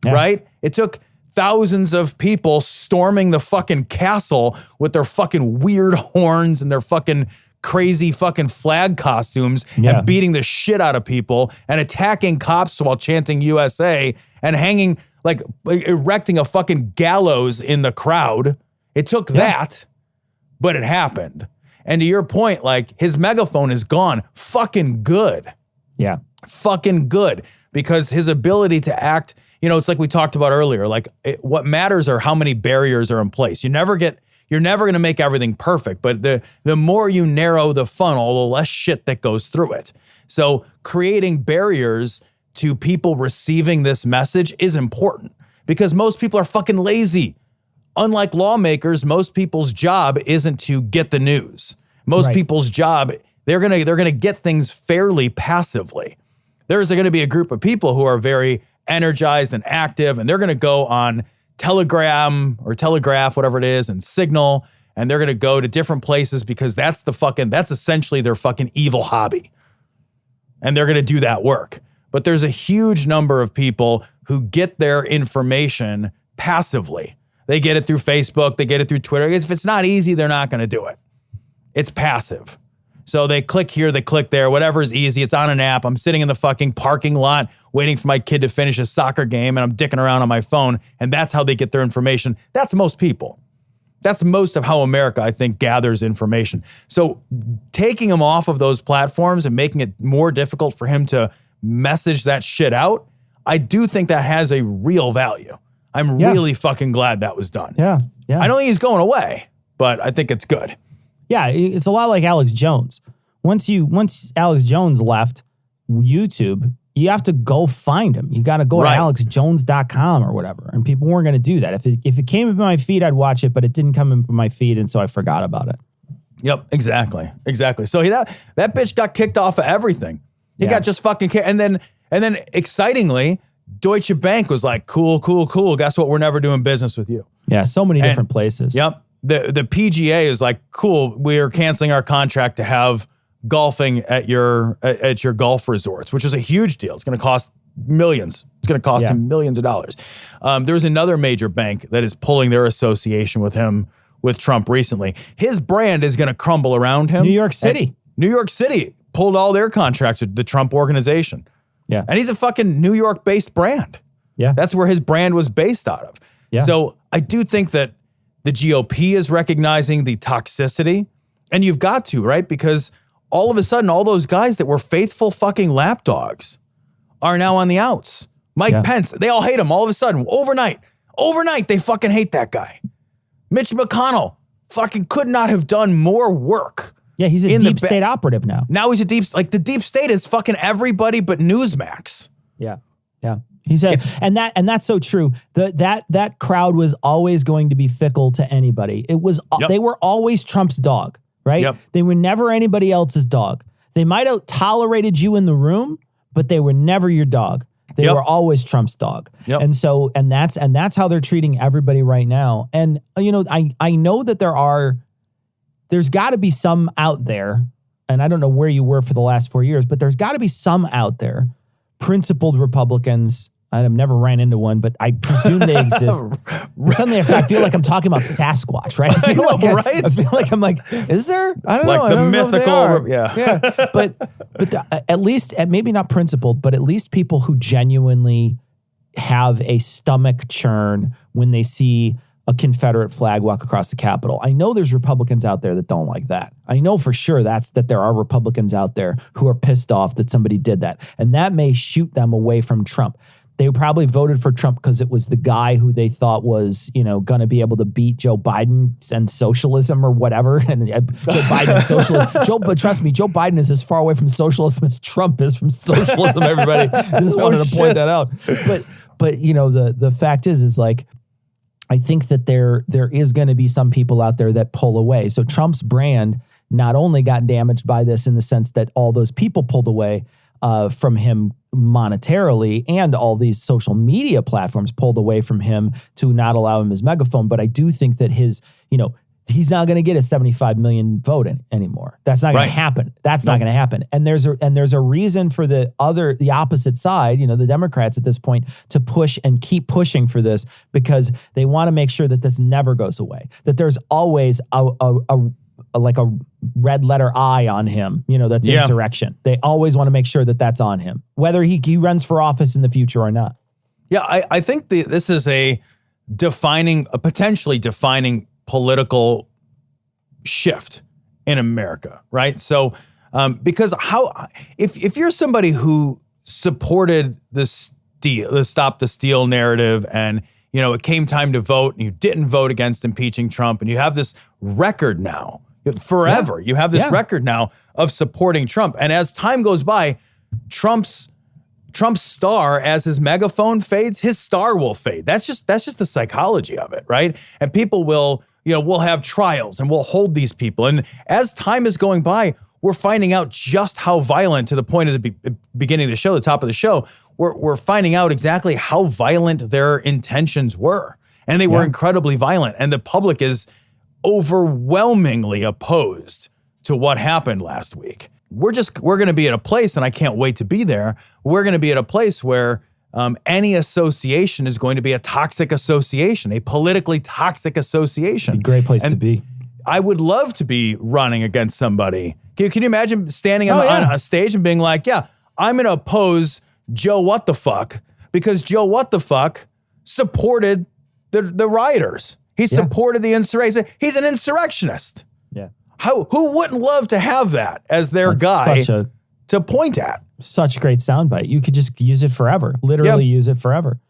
right? It took thousands of people storming the fucking castle with their fucking weird horns and their fucking crazy fucking flag costumes and beating the shit out of people and attacking cops while chanting USA and hanging, like erecting a fucking gallows in the crowd. It took that, but it happened. And to your point, like, his megaphone is gone. Fucking good. Yeah. Fucking good. Because his ability to act, it's like we talked about earlier, like what matters are how many barriers are in place. You're never going to make everything perfect, but the more you narrow the funnel, the less shit that goes through it. So creating barriers to people receiving this message is important, because most people are fucking lazy. Unlike lawmakers, most people's job isn't to get the news. Most people's job, they're gonna get things fairly passively. There's going to be a group of people who are very energized and active, and they're going to go on Telegram or Telegraph, whatever it is, and Signal, and they're going to go to different places because that's essentially their fucking evil hobby. And they're going to do that work. But there's a huge number of people who get their information passively. They get it through Facebook, they get it through Twitter. If it's not easy, they're not going to do it. It's passive. So they click here, they click there, whatever's easy. It's on an app. I'm sitting in the fucking parking lot waiting for my kid to finish a soccer game, and I'm dicking around on my phone, and that's how they get their information. That's most people. That's most of how America, I think, gathers information. So taking him off of those platforms and making it more difficult for him to message that shit out, I do think that has a real value. I'm really fucking glad that was done. Yeah. I don't think he's going away, but I think it's good. Yeah, it's a lot like Alex Jones. Once Alex Jones left YouTube, you have to go find him. You got to go to alexjones.com or whatever. And people weren't going to do that. If it came into my feed, I'd watch it, but it didn't come into my feed, and so I forgot about it. Yep, exactly. So that bitch got kicked off of everything. He got just fucking kicked. And then And then excitingly, Deutsche Bank was like, cool. Guess what? We're never doing business with you. Yeah, so many different places. Yep. The PGA is like, cool, we're canceling our contract to have golfing at your golf resorts, which is a huge deal. It's going to cost millions. It's going to cost him millions of dollars. There's another major bank that is pulling their association with him, with Trump recently. His brand is going to crumble around him. New York City pulled all their contracts with the Trump organization. Yeah. And he's a fucking New York-based brand. Yeah. That's where his brand was based out of. Yeah. So I do think that the GOP is recognizing the toxicity, and you've got to, right? Because all of a sudden, all those guys that were faithful fucking lapdogs are now on the outs. Mike Pence, they all hate him all of a sudden. Overnight, they fucking hate that guy. Mitch McConnell fucking could not have done more work. Yeah, he's a deep state operative now. Now he's the deep state is fucking everybody but Newsmax. Yeah. And that's so true. That crowd was always going to be fickle to anybody. They were always Trump's dog, right? Yep. They were never anybody else's dog. They might have tolerated you in the room, but they were never your dog. They were always Trump's dog. Yep. And that's how they're treating everybody right now. And I know that there's got to be some out there, and I don't know where you were for the last 4 years, but there's got to be some out there, principled Republicans. I've never ran into one, but I presume they exist. Suddenly, I feel like I'm talking about Sasquatch, right? I feel like I'm like, is there? I don't know. Like the mythical, yeah. But at least, maybe not principled, but at least people who genuinely have a stomach churn when they see a Confederate flag walk across the Capitol. I know there's Republicans out there that don't like that. I know for sure that there are Republicans out there who are pissed off that somebody did that. And that may shoot them away from Trump. They probably voted for Trump because it was the guy who they thought was, going to be able to beat Joe Biden and socialism or whatever. And Joe Biden and socialism. But trust me, Joe Biden is as far away from socialism as Trump is from socialism. Everybody just wanted to point that out. But the fact is like, I think that there is going to be some people out there that pull away. So Trump's brand not only got damaged by this in the sense that all those people pulled away from him monetarily, and all these social media platforms pulled away from him to not allow him his megaphone. But I do think that he's not going to get a 75 million vote anymore. That's not going to happen. That's not going to happen. And there's a reason for the opposite side, the Democrats at this point, to push and keep pushing for this, because they want to make sure that this never goes away, that there's always a red letter I on him, that's insurrection. They always want to make sure that that's on him, whether he runs for office in the future or not. Yeah, I think this is a potentially defining political shift in America, right? So, because if you're somebody who supported the Stop the Steal narrative, and it came time to vote and you didn't vote against impeaching Trump, and you have this record now forever, you have this record now of supporting Trump, and as time goes by, Trump's star, as his megaphone fades, his star will fade. That's just the psychology of it, right? And people will. We'll have trials and we'll hold these people. And as time is going by, we're finding out just how violent, to the point of the beginning of the show, the top of the show, we're finding out exactly how violent their intentions were. And they were incredibly violent. And the public is overwhelmingly opposed to what happened last week. We're going to be at a place, and I can't wait to be there. We're going to be at a place where any association is going to be a toxic association, a politically toxic association. A great place to be. I would love to be running against somebody. Can you imagine standing on a stage and being like, yeah, I'm going to oppose Joe What the Fuck, because Joe What the Fuck supported the rioters. He supported the insurrection. He's an insurrectionist. Yeah. Who wouldn't love to have that as their guy to point at? Such a great soundbite. You could just use it forever, literally use it forever.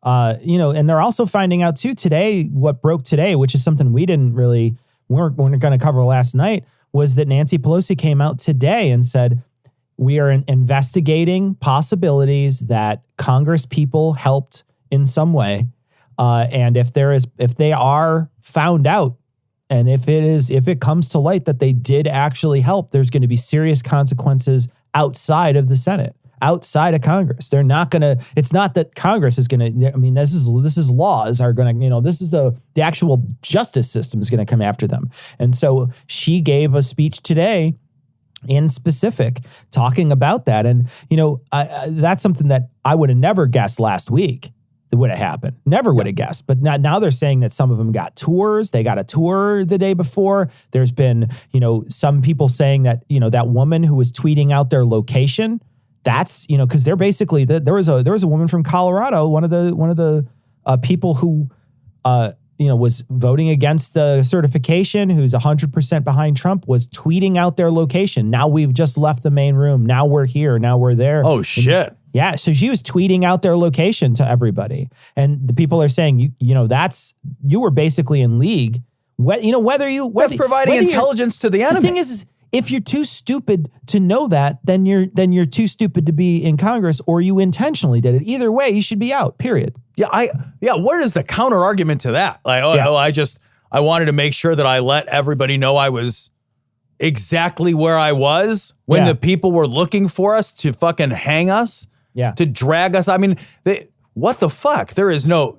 And they're also finding out too today, what broke today, which is something we weren't going to cover last night, was that Nancy Pelosi came out today and said, we are investigating possibilities that Congress people helped in some way. And if they are found out, and if it comes to light that they did actually help, there's going to be serious consequences outside of the Senate, outside of Congress. They're not going to, it's not that Congress is going to, I mean, this is laws are going to, this is the actual justice system is going to come after them. And so she gave a speech today in specific talking about that. And, that's something that I would have never guessed last week that would have happened. Never would have guessed. But now they're saying that some of them got tours. They got a tour the day before. There's been, some people saying that, that woman who was tweeting out their location, that's, because they're basically, there was a woman from Colorado, one of the people who, was voting against the certification, who's 100% behind Trump, was tweeting out their location. Now we've just left the main room. Now we're here. Now we're there. Oh, shit. Yeah. So she was tweeting out their location to everybody. And the people are saying, you were basically in league. That's providing intelligence to the enemy. The thing is if you're too stupid to know that, then you're too stupid to be in Congress, or you intentionally did it. Either way, you should be out, period. Yeah. What is the counter argument to that? Like, I wanted to make sure that I let everybody know I was exactly where I was when the people were looking for us to fucking hang us, to drag us. I mean, what the fuck? There is no...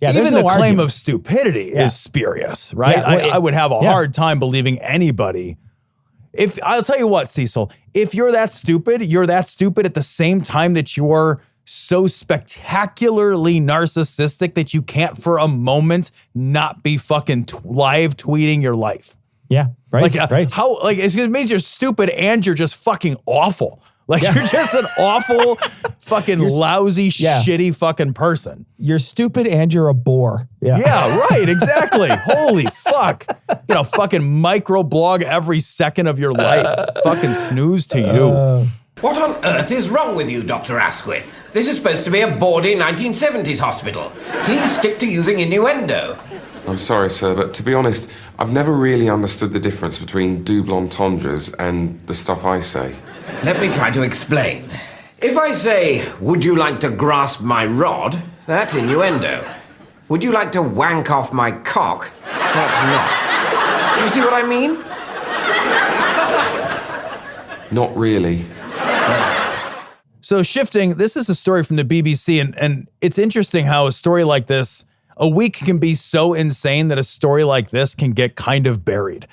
Yeah, even the claim of stupidity is spurious, right? I would have a hard time believing anybody. I'll tell you what, Cecil, if you're that stupid at the same time that you're so spectacularly narcissistic that you can't for a moment not be fucking live tweeting your life. Yeah, right. It means you're stupid and you're just fucking awful. You're just an awful, fucking lousy, shitty fucking person. You're stupid and you're a bore. Yeah, right, exactly. Holy fuck. Fucking microblog every second of your life. Fucking snooze to you. What on earth is wrong with you, Dr. Asquith? This is supposed to be a bawdy 1970s hospital. Please stick to using innuendo. I'm sorry, sir, but to be honest, I've never really understood the difference between double entendres and the stuff I say. Let me try to explain. If I say, would you like to grasp my rod? That's innuendo. Would you like to wank off my cock? That's not. You see what I mean? Not really. So shifting, this is a story from the BBC, and it's interesting how a story like this, a week can be so insane that a story like this can get kind of buried.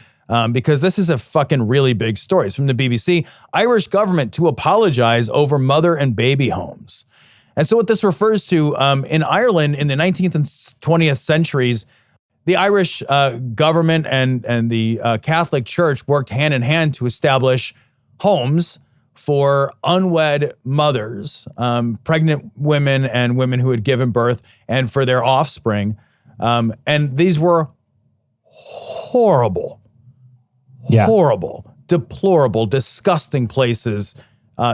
Because this is a fucking really big story. It's from the BBC. Irish government to apologize over mother and baby homes. And so what this refers to, in Ireland in the 19th and 20th centuries, the Irish government and the Catholic Church worked hand in hand to establish homes for unwed mothers, pregnant women and women who had given birth, and for their offspring. And these were horrible, deplorable, disgusting places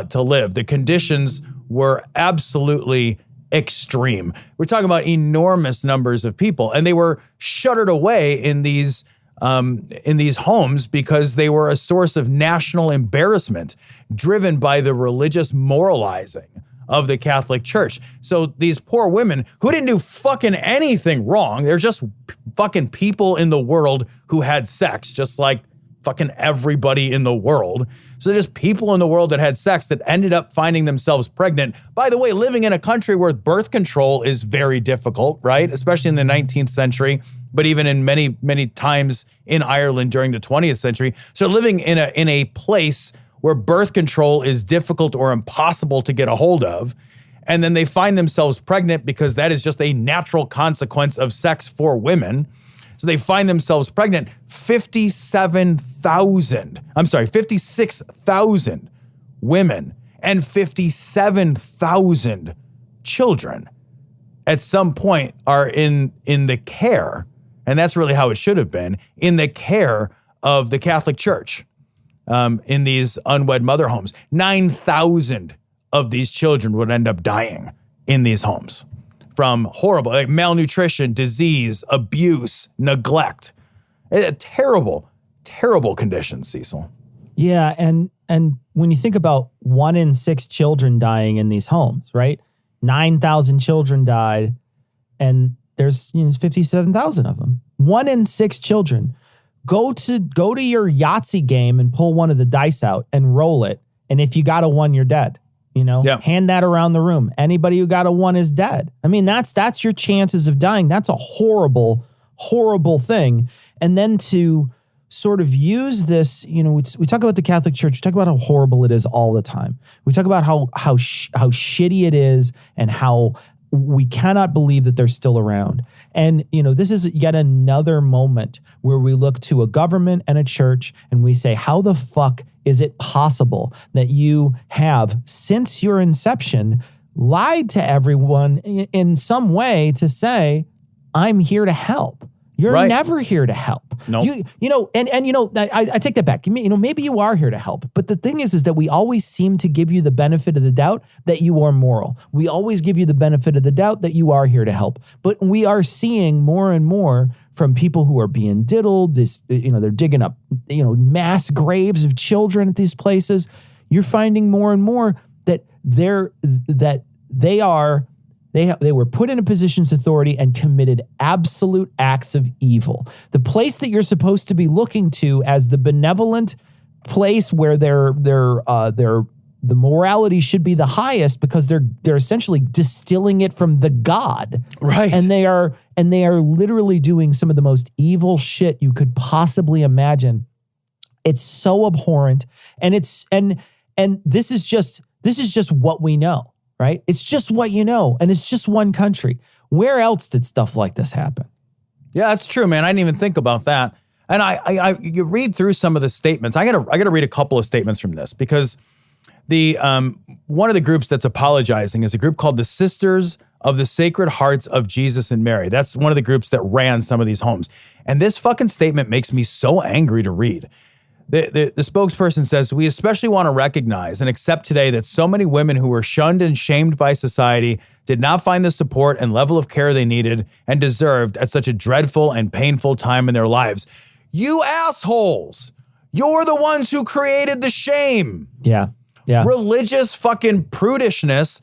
to live. The conditions were absolutely extreme. We're talking about enormous numbers of people, and they were shuttered away in these homes because they were a source of national embarrassment, driven by the religious moralizing of the Catholic Church. So these poor women who didn't do fucking anything wrong, they're just fucking people in the world who had sex, just like fucking everybody in the world. So they're just people in the world that had sex that ended up finding themselves pregnant. By the way, living in a country where birth control is very difficult, right? Especially in the 19th century, but even in many, many times in Ireland during the 20th century. So living in a place where birth control is difficult or impossible to get a hold of, and then they find themselves pregnant because that is just a natural consequence of sex for women. So they find themselves pregnant. 56,000 women and 57,000 children at some point are in the care, and that's really how it should have been, in the care of the Catholic Church, in these unwed mother homes. 9,000 of these children would end up dying in these homes from horrible, malnutrition, disease, abuse, neglect. Terrible, terrible conditions, Cecil. Yeah, and when you think about 1 in 6 children dying in these homes, right? 9,000 children died, and there's 57,000 of them. 1 in 6 children. Go to your Yahtzee game and pull one of the dice out and roll it, and if you got a 1, you're dead. Hand that around the room. Anybody who got a 1 is dead. I mean, that's your chances of dying. That's a horrible, horrible thing. And then to sort of use this, we talk about the Catholic Church. We talk about how horrible it is all the time. We talk about how shitty it is and how we cannot believe that they're still around. And, this is yet another moment where we look to a government and a church and we say, how the fuck is it possible that you have, since your inception, lied to everyone in some way to say, I'm here to help? You're never here to help. No. I take that back. Maybe you are here to help. But the thing is that we always seem to give you the benefit of the doubt that you are moral. We always give you the benefit of the doubt that you are here to help. But we are seeing more and more from people who are being diddled. They're digging up, mass graves of children at these places. You're finding more and more that they were put in a positions of authority and committed absolute acts of evil. The place that you're supposed to be looking to as the benevolent place where the morality should be the highest, because they're essentially distilling it from the God. Right. And they are literally doing some of the most evil shit you could possibly imagine. It's so abhorrent. And this is just what we know. Right? It's just what you know, and it's just one country. Where else did stuff like this happen? Yeah, that's true, man. I didn't even think about that. And you read through some of the statements. I gotta read a couple of statements from this, because the one of the groups that's apologizing is a group called the Sisters of the Sacred Hearts of Jesus and Mary. That's one of the groups that ran some of these homes. And this fucking statement makes me so angry to read. The spokesperson says, we especially want to recognize and accept today that so many women who were shunned and shamed by society did not find the support and level of care they needed and deserved at such a dreadful and painful time in their lives. You assholes, you're the ones who created the shame. Yeah. Religious fucking prudishness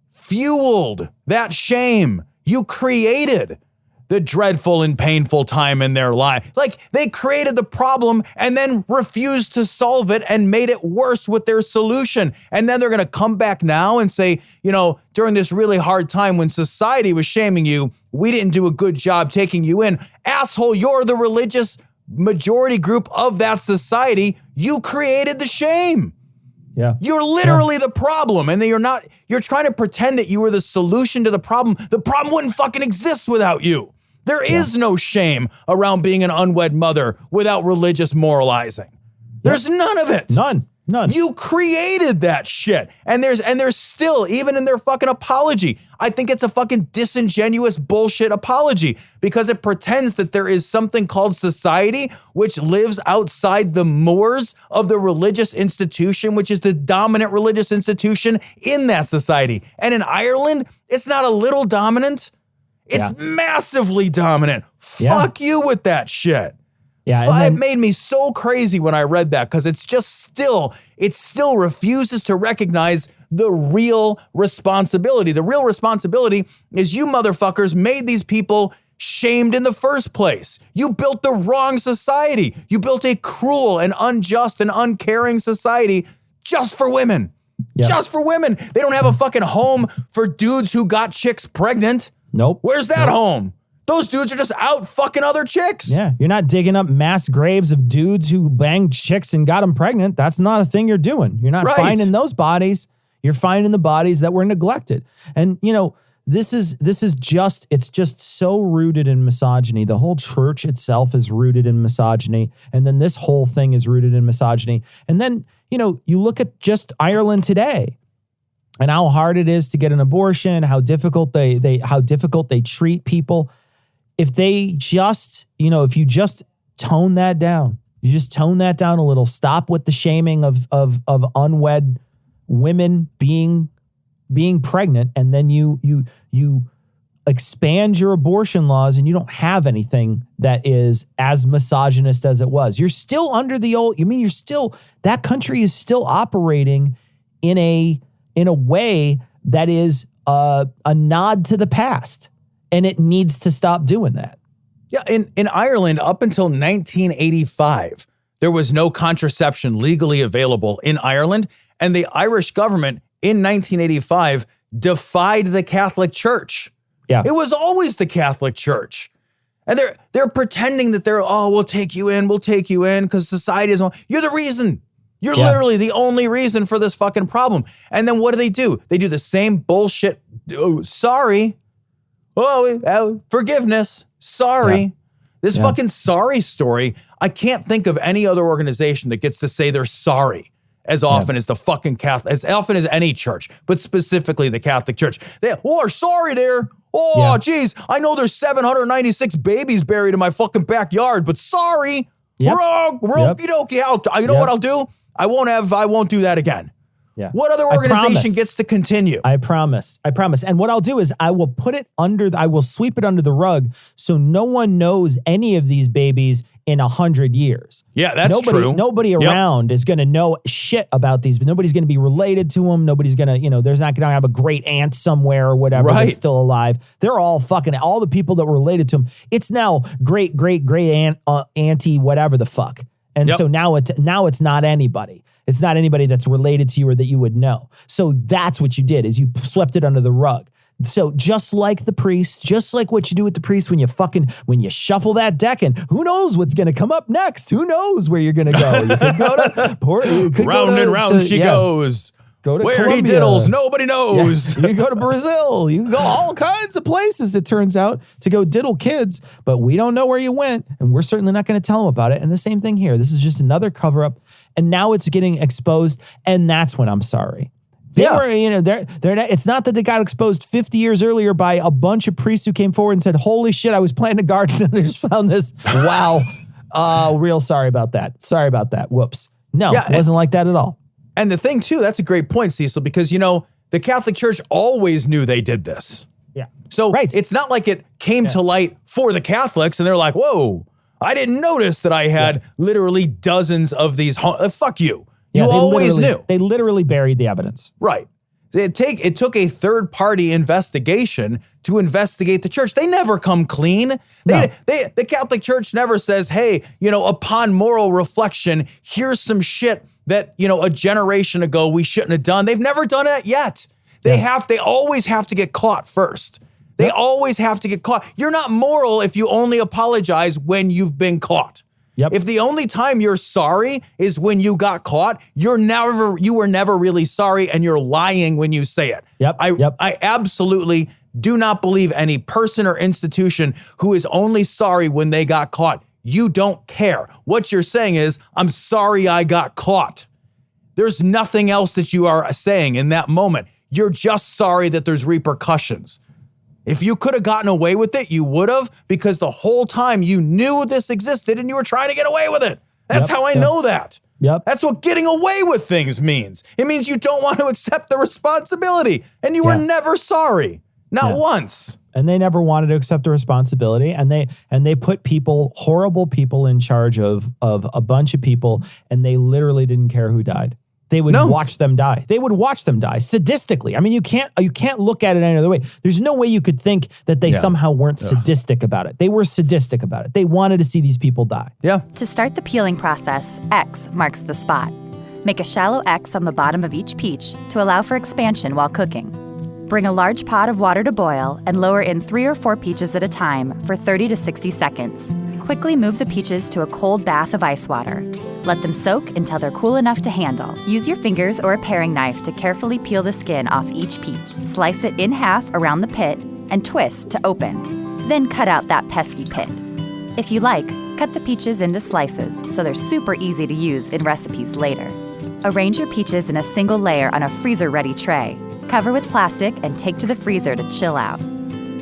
fueled that shame. You created the dreadful and painful time in their life. Like, they created the problem and then refused to solve it and made it worse with their solution. And then they're going to come back now and say, during this really hard time when society was shaming you, we didn't do a good job taking you in. Asshole, you're the religious majority group of that society. You created the shame. Yeah. You're literally the problem. And you're trying to pretend that you were the solution to the problem. The problem wouldn't fucking exist without you. There is no shame around being an unwed mother without religious moralizing. There's none of it. None. You created that shit. And there's still, even in their fucking apology, I think it's a fucking disingenuous bullshit apology, because it pretends that there is something called society which lives outside the moors of the religious institution, which is the dominant religious institution in that society. And in Ireland, it's not a little dominant. It's massively dominant. Fuck you with that shit. Yeah, it made me so crazy when I read that, because it still refuses to recognize the real responsibility. The real responsibility is you motherfuckers made these people shamed in the first place. You built the wrong society. You built a cruel and unjust and uncaring society just for women. Yep. Just for women. They don't have a fucking home for dudes who got chicks pregnant. Nope. Where's that home? Those dudes are just out fucking other chicks. Yeah, you're not digging up mass graves of dudes who banged chicks and got them pregnant. That's not a thing you're doing. You're not finding those bodies. You're finding the bodies that were neglected. And, this is just so rooted in misogyny. The whole church itself is rooted in misogyny. And then this whole thing is rooted in misogyny. And then, you look at just Ireland today and how hard it is to get an abortion, how difficult they treat people. If they just, if you just tone that down, a little, stop with the shaming of unwed women being pregnant, and then you expand your abortion laws, and you don't have anything that is as misogynist as it was. You're still under the old, that country is still operating in a way that is a nod to the past. And it needs to stop doing that. Yeah, in Ireland, up until 1985, there was no contraception legally available in Ireland. And the Irish government in 1985 defied the Catholic Church. Yeah. It was always the Catholic Church. And they're pretending that we'll take you in because society is, you're the reason. You're literally the only reason for this fucking problem. And then what do? They do the same bullshit. Oh, sorry. Forgiveness. Sorry. Yeah. This fucking sorry story. I can't think of any other organization that gets to say they're sorry as often as the fucking Catholic, as often as any church, but specifically the Catholic Church. We're sorry there. Oh, geez. I know there's 796 babies buried in my fucking backyard, but sorry. We're okie dokie. You know what I'll do? I won't do that again. Yeah. What other organization gets to continue? I promise. And what I'll do is I will sweep it under the rug so no one knows any of these babies in 100 years. Yeah, that's true. Nobody around is going to know shit about these, but nobody's going to be related to them. Nobody's going to, there's not going to have a great aunt somewhere or whatever that's still alive. They're all the people that were related to them. It's now great aunt, auntie, whatever the fuck. And so now it's not anybody. It's not anybody that's related to you or that you would know. So that's what you did, is you swept it under the rug. So just like the priest, just like what you do with the priest when you shuffle that deck, and who knows what's going to come up next? Who knows where you're going to go? You could go to round and round she goes. Go to where Colombia. He diddles, nobody knows. Yeah. You can go to Brazil. You can go all kinds of places, it turns out, to go diddle kids, but we don't know where you went, and we're certainly not going to tell them about it. And the same thing here. This is just another cover-up, and now it's getting exposed, and that's when I'm sorry. They were, it's not that they got exposed 50 years earlier by a bunch of priests who came forward and said, holy shit, I was planting a garden and I just found this. Wow. Real sorry about that. Sorry about that. Whoops. No, it wasn't like that at all. And the thing, too, that's a great point, Cecil, because, the Catholic Church always knew they did this. Yeah. So it's not like it came to light for the Catholics and they're like, whoa, I didn't notice that I had literally dozens of these. Fuck you. You always knew. They literally buried the evidence. Right. It took a third-party investigation to investigate the church. They never come clean. The Catholic Church never says, hey, upon moral reflection, here's some shit that, a generation ago we shouldn't have done. They've never done it yet. They always have to get caught first. They always have to get caught. You're not moral if you only apologize when you've been caught. Yep. If the only time you're sorry is when you got caught, you were never really sorry, and you're lying when you say it. I absolutely do not believe any person or institution who is only sorry when they got caught. You don't care. What you're saying is, I'm sorry I got caught. There's nothing else that you are saying in that moment. You're just sorry that there's repercussions. If you could have gotten away with it, you would have, because the whole time you knew this existed and you were trying to get away with it. That's how I know that. That's what getting away with things means. It means you don't want to accept the responsibility, and you were never sorry. Not once. And they never wanted to accept the responsibility, and they put horrible people in charge of a bunch of people, and they literally didn't care who died. They would watch them die. They would watch them die sadistically. I mean, you can't look at it any other way. There's no way you could think that they somehow weren't sadistic about it. They were sadistic about it. They wanted to see these people die. Yeah. To start the peeling process, X marks the spot. Make a shallow X on the bottom of each peach to allow for expansion while cooking. Bring a large pot of water to boil and lower in 3 or 4 peaches at a time for 30 to 60 seconds. Quickly move the peaches to a cold bath of ice water. Let them soak until they're cool enough to handle. Use your fingers or a paring knife to carefully peel the skin off each peach. Slice it in half around the pit and twist to open. Then cut out that pesky pit. If you like, cut the peaches into slices so they're super easy to use in recipes later. Arrange your peaches in a single layer on a freezer-ready tray. Cover with plastic and take to the freezer to chill out.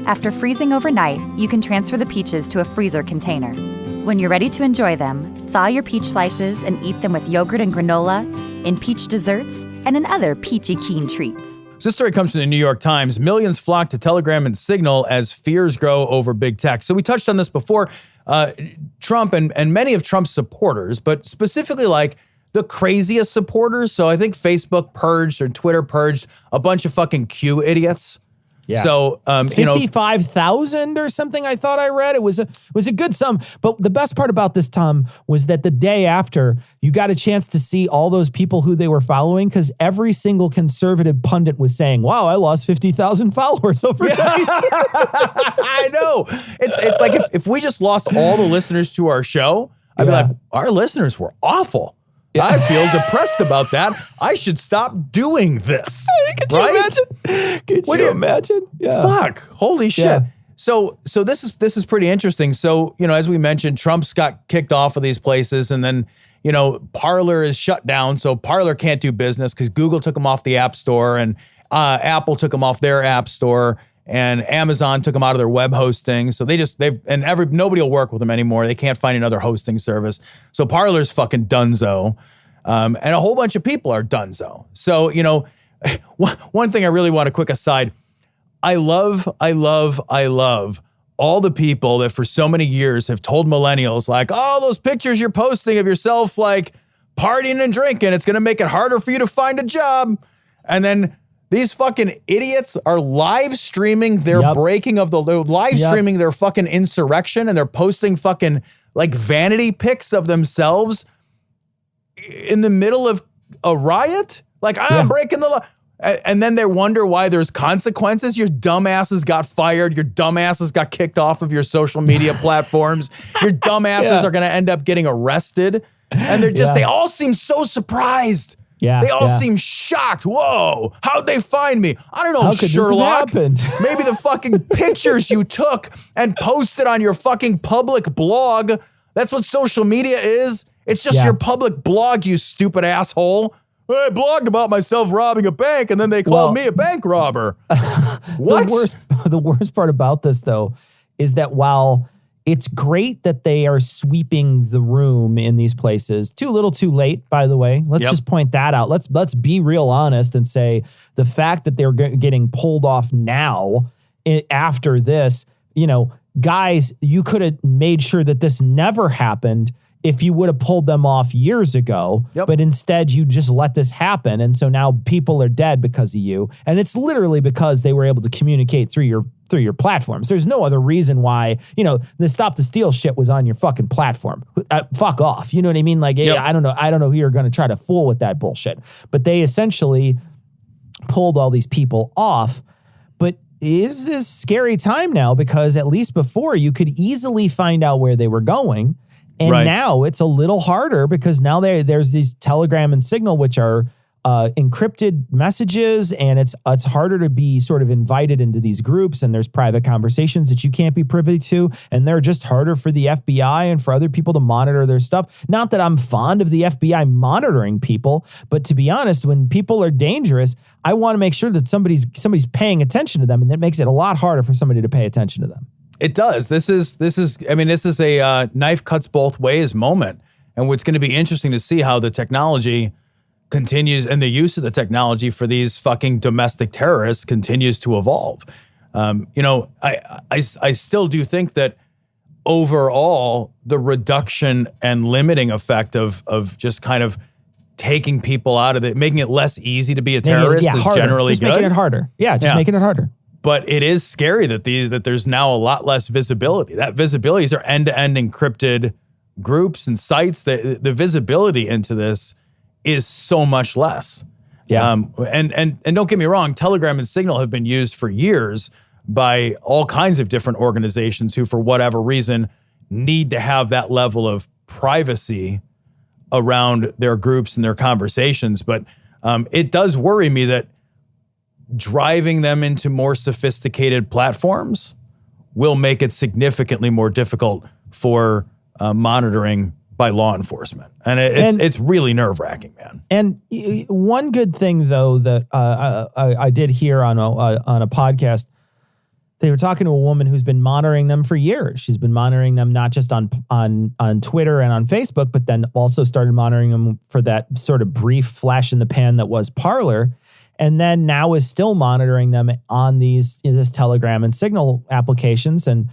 After freezing overnight, you can transfer the peaches to a freezer container. When you're ready to enjoy them, thaw your peach slices and eat them with yogurt and granola, in peach desserts, and in other peachy keen treats. This story comes from the New York Times. Millions flock to Telegram and Signal as fears grow over big tech. So we touched on this before. Trump and many of Trump's supporters, but specifically like the craziest supporters. So I think Facebook purged or Twitter purged a bunch of fucking Q idiots. Yeah. So, 55,000 or something. I thought I read it was a good sum. But the best part about this, Tom, was that the day after you got a chance to see all those people who they were following, because every single conservative pundit was saying, "Wow, I lost 50,000 followers overnight." I know. It's like if we just lost all the listeners to our show, I'd be like, our listeners were awful. Yeah. I feel depressed about that. I should stop doing this. Could you imagine? Could you imagine? Yeah. Fuck. Holy shit. Yeah. So this is pretty interesting. So, as we mentioned, Trump's got kicked off of these places, and then, Parler is shut down. So Parler can't do business because Google took them off the App Store, and Apple took them off their App Store, and Amazon took them out of their web hosting. So nobody will work with them anymore. They can't find another hosting service. So Parler's fucking donezo. And a whole bunch of people are donezo. So, one thing I really want a quick aside. I love all the people that for so many years have told millennials, like, oh, those pictures you're posting of yourself, like partying and drinking, it's going to make it harder for you to find a job. And then these fucking idiots are live streaming their streaming their fucking insurrection, and they're posting fucking like vanity pics of themselves in the middle of a riot. Like, I'm breaking the law. And then they wonder why there's consequences. Your dumbasses got fired. Your dumbasses got kicked off of your social media platforms. Your dumbasses are going to end up getting arrested. And they all seem so surprised. Yeah, they all seem shocked. Whoa, how'd they find me? I don't know, how could Sherlock. This have happened? Maybe the fucking pictures you took and posted on your fucking public blog. That's what social media is. It's just your public blog, you stupid asshole. I blogged about myself robbing a bank, and then they called me a bank robber. What? The worst part about this, though, is that while it's great that they are sweeping the room in these places, too little too late, by the way. Let's just point that out. Let's be real honest and say the fact that they're getting pulled off now after this, guys, you could have made sure that this never happened if you would have pulled them off years ago, but instead you just let this happen. And so now people are dead because of you. And it's literally because they were able to communicate through your platforms. There's no other reason why, the Stop the Steal shit was on your fucking platform. Fuck off. You know what I mean? Like, I don't know who you're going to try to fool with that bullshit. But they essentially pulled all these people off. But it is a scary time now, because at least before you could easily find out where they were going. And now it's a little harder, because now there's these Telegram and Signal, which are encrypted messages, and it's harder to be sort of invited into these groups, and there's private conversations that you can't be privy to, and they're just harder for the FBI and for other people to monitor their stuff. Not that I'm fond of the FBI monitoring people, but to be honest, when people are dangerous, I want to make sure that somebody's paying attention to them, and that makes it a lot harder for somebody to pay attention to them. It does. This is a knife cuts both ways moment. And what's going to be interesting to see how the technology continues, and the use of the technology for these fucking domestic terrorists continues to evolve. I still do think that overall the reduction and limiting effect of just kind of taking people out of it, making it less easy to be a terrorist is harder. Generally just good. Making it harder. Making it harder. But it is scary that there's now a lot less visibility. That visibilities are end-to-end encrypted groups and sites. The visibility into this is so much less. Yeah. And don't get me wrong, Telegram and Signal have been used for years by all kinds of different organizations who, for whatever reason, need to have that level of privacy around their groups and their conversations. But it does worry me that driving them into more sophisticated platforms will make it significantly more difficult for monitoring by law enforcement. And it's really nerve-wracking, man. And one good thing, though, that I did hear on a podcast, they were talking to a woman who's been monitoring them for years. She's been monitoring them not just on Twitter and on Facebook, but then also started monitoring them for that sort of brief flash in the pan that was Parler. And then now is still monitoring them on this Telegram and Signal applications and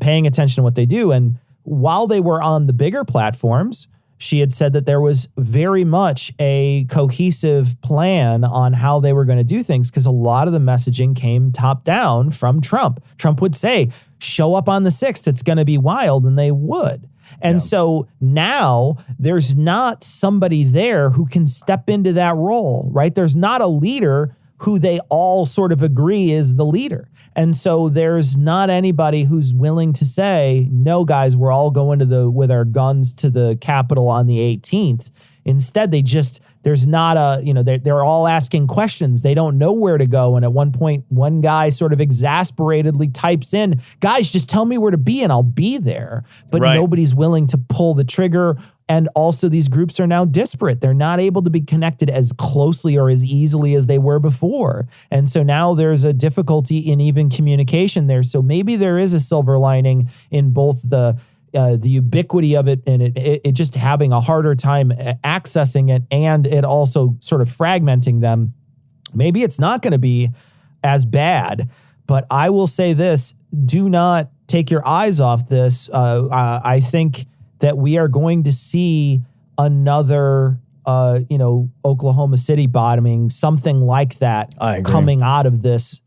paying attention to what they do. And while they were on the bigger platforms, she had said that there was very much a cohesive plan on how they were going to do things because a lot of the messaging came top down from Trump. Trump would say, show up on the 6th, it's going to be wild, and they would. And so now there's not somebody there who can step into that role, right? There's not a leader who they all sort of agree is the leader. And so there's not anybody who's willing to say, no, guys, we're all going with our guns to the Capitol on the 18th. Instead, there's not they're all asking questions. They don't know where to go. And at one point, one guy sort of exasperatedly types in, guys, just tell me where to be and I'll be there. But nobody's willing to pull the trigger. And also these groups are now disparate. They're not able to be connected as closely or as easily as they were before. And so now there's a difficulty in even communication there. So maybe there is a silver lining in both the ubiquity of it and it just having a harder time accessing it and it also sort of fragmenting them. Maybe it's not going to be as bad, but I will say this, do not take your eyes off this. I think that we are going to see another, Oklahoma City bottoming, something like that coming out of this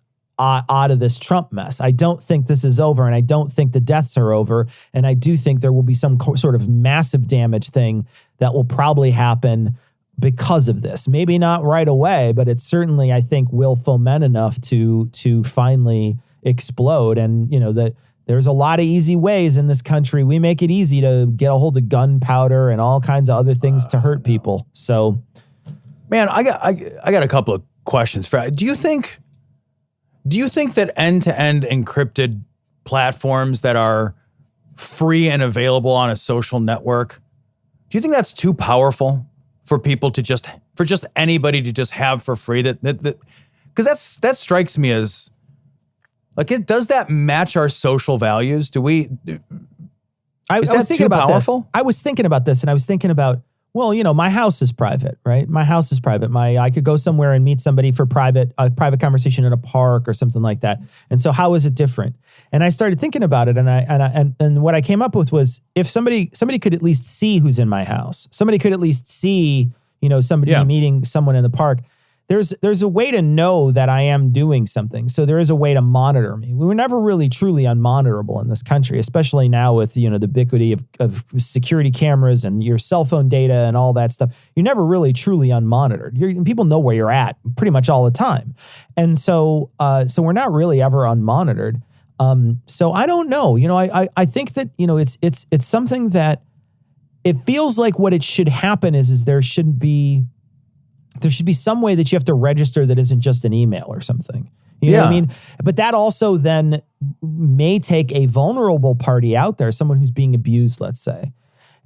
Trump mess. I don't think this is over, and I don't think the deaths are over, and I do think there will be some sort of massive damage thing that will probably happen because of this. Maybe not right away, but it certainly, I think, will foment enough to finally explode. And, that there's a lot of easy ways in this country. We make it easy to get a hold of gunpowder and all kinds of other things to hurt people. So, man, I got a couple of questions for you. Do you think that end-to-end encrypted platforms that are free and available on a social network, do you think that's too powerful for people to for anybody to just have for free? Because that strikes me as does that match our social values? I was thinking about this, and I was thinking about, well, my house is private, right? My house is private. I could go somewhere and meet somebody for a private conversation in a park or something like that. And so how is it different? And I started thinking about it, and what I came up with was if somebody could at least see who's in my house, somebody could at least see, somebody meeting someone in the park. There's a way to know that I am doing something. So there is a way to monitor me. We were never really truly unmonitorable in this country, especially now with, the ubiquity of security cameras and your cell phone data and all that stuff. You're never really truly unmonitored. People know where you're at pretty much all the time. And so we're not really ever unmonitored. So I don't know. I think that, it's something that it feels like what it should happen is there should be some way that you have to register that isn't just an email or something. You know what I mean? But that also then may take a vulnerable party out there, someone who's being abused, let's say.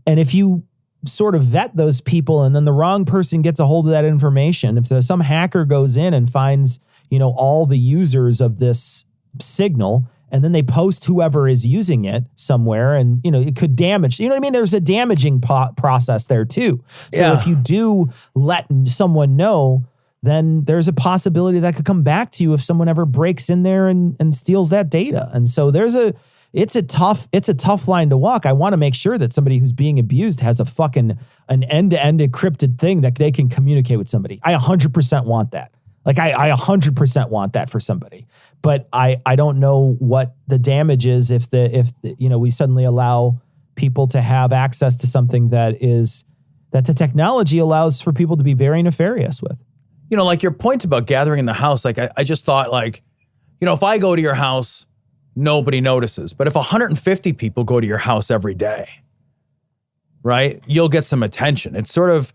And if you sort of vet those people and then the wrong person gets a hold of that information, if some hacker goes in and finds, all the users of this signal, and then they post whoever is using it somewhere and, it could damage. You know what I mean? There's a damaging process there too. So if you do let someone know, then there's a possibility that could come back to you if someone ever breaks in there and steals that data. And so it's a tough line to walk. I want to make sure that somebody who's being abused has an end-to-end encrypted thing that they can communicate with somebody. I 100% want that. I 100% want that for somebody. But I don't know what the damage is if we suddenly allow people to have access to something that the technology allows for people to be very nefarious with. Like your point about gathering in the house, I just thought if I go to your house, nobody notices. But if 150 people go to your house every day, right, you'll get some attention. It's sort of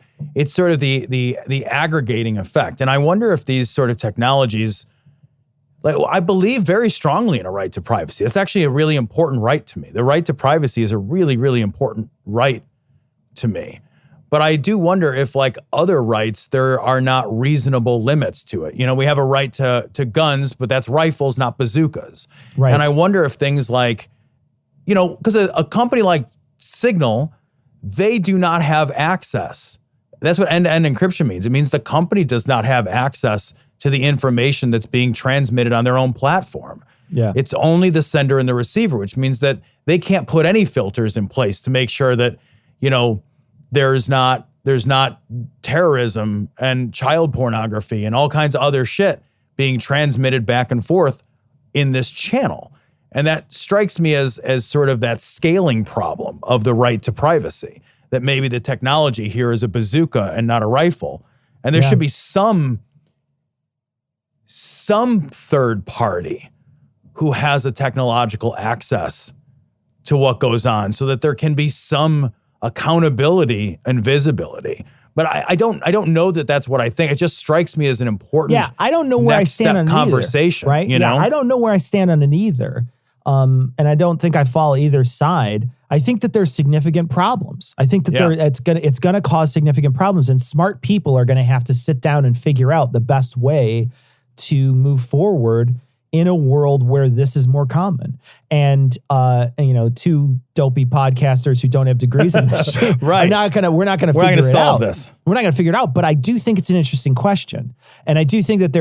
the aggregating effect. And I wonder if these sort of technologies, I believe very strongly in a right to privacy. That's actually a really important right to me. The right to privacy is a really, really important right to me. But I do wonder if, other rights, there are not reasonable limits to it. We have a right to guns, but that's rifles, not bazookas. Right. And I wonder if things because a company like Signal, they do not have access. That's what end-to-end encryption means. It means the company does not have access to the information that's being transmitted on their own platform. Yeah. It's only the sender and the receiver, which means that they can't put any filters in place to make sure that, there's not terrorism and child pornography and all kinds of other shit being transmitted back and forth in this channel. And that strikes me as sort of that scaling problem of the right to privacy, that maybe the technology here is a bazooka and not a rifle. And there should be some third party who has a technological access to what goes on so that there can be some accountability and visibility. But I don't know that that's what I think. It just strikes me as an important I don't know where I stand on conversation, either, right? You know? I don't know where I stand on it either. And I don't think I follow either side. I think that there's significant problems. I think that it's gonna cause significant problems, and smart people are gonna have to sit down and figure out the best way to move forward in a world where this is more common. And two dopey podcasters who don't have degrees in this shit, right. we're not gonna figure it solve out. this. We're not gonna figure it out. But I do think it's an interesting question. And I do think that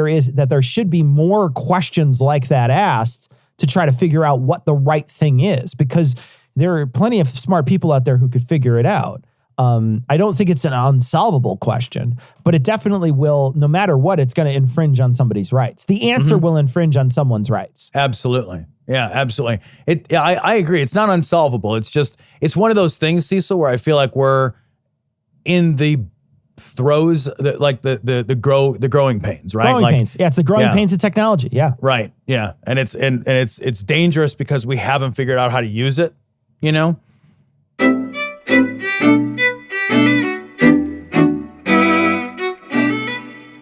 there should be more questions like that asked to try to figure out what the right thing is, because there are plenty of smart people out there who could figure it out. I don't think it's an unsolvable question, but it definitely will, no matter what, it's going to infringe on somebody's rights. The answer will infringe on someone's rights. Absolutely. Yeah, absolutely. I agree. It's not unsolvable. It's one of those things, Cecil, where I feel like we're in the throes, the growing pains, right? Growing pains. Yeah, it's the growing pains of technology. Yeah. Right. Yeah. And it's dangerous because we haven't figured out how to use it, you know?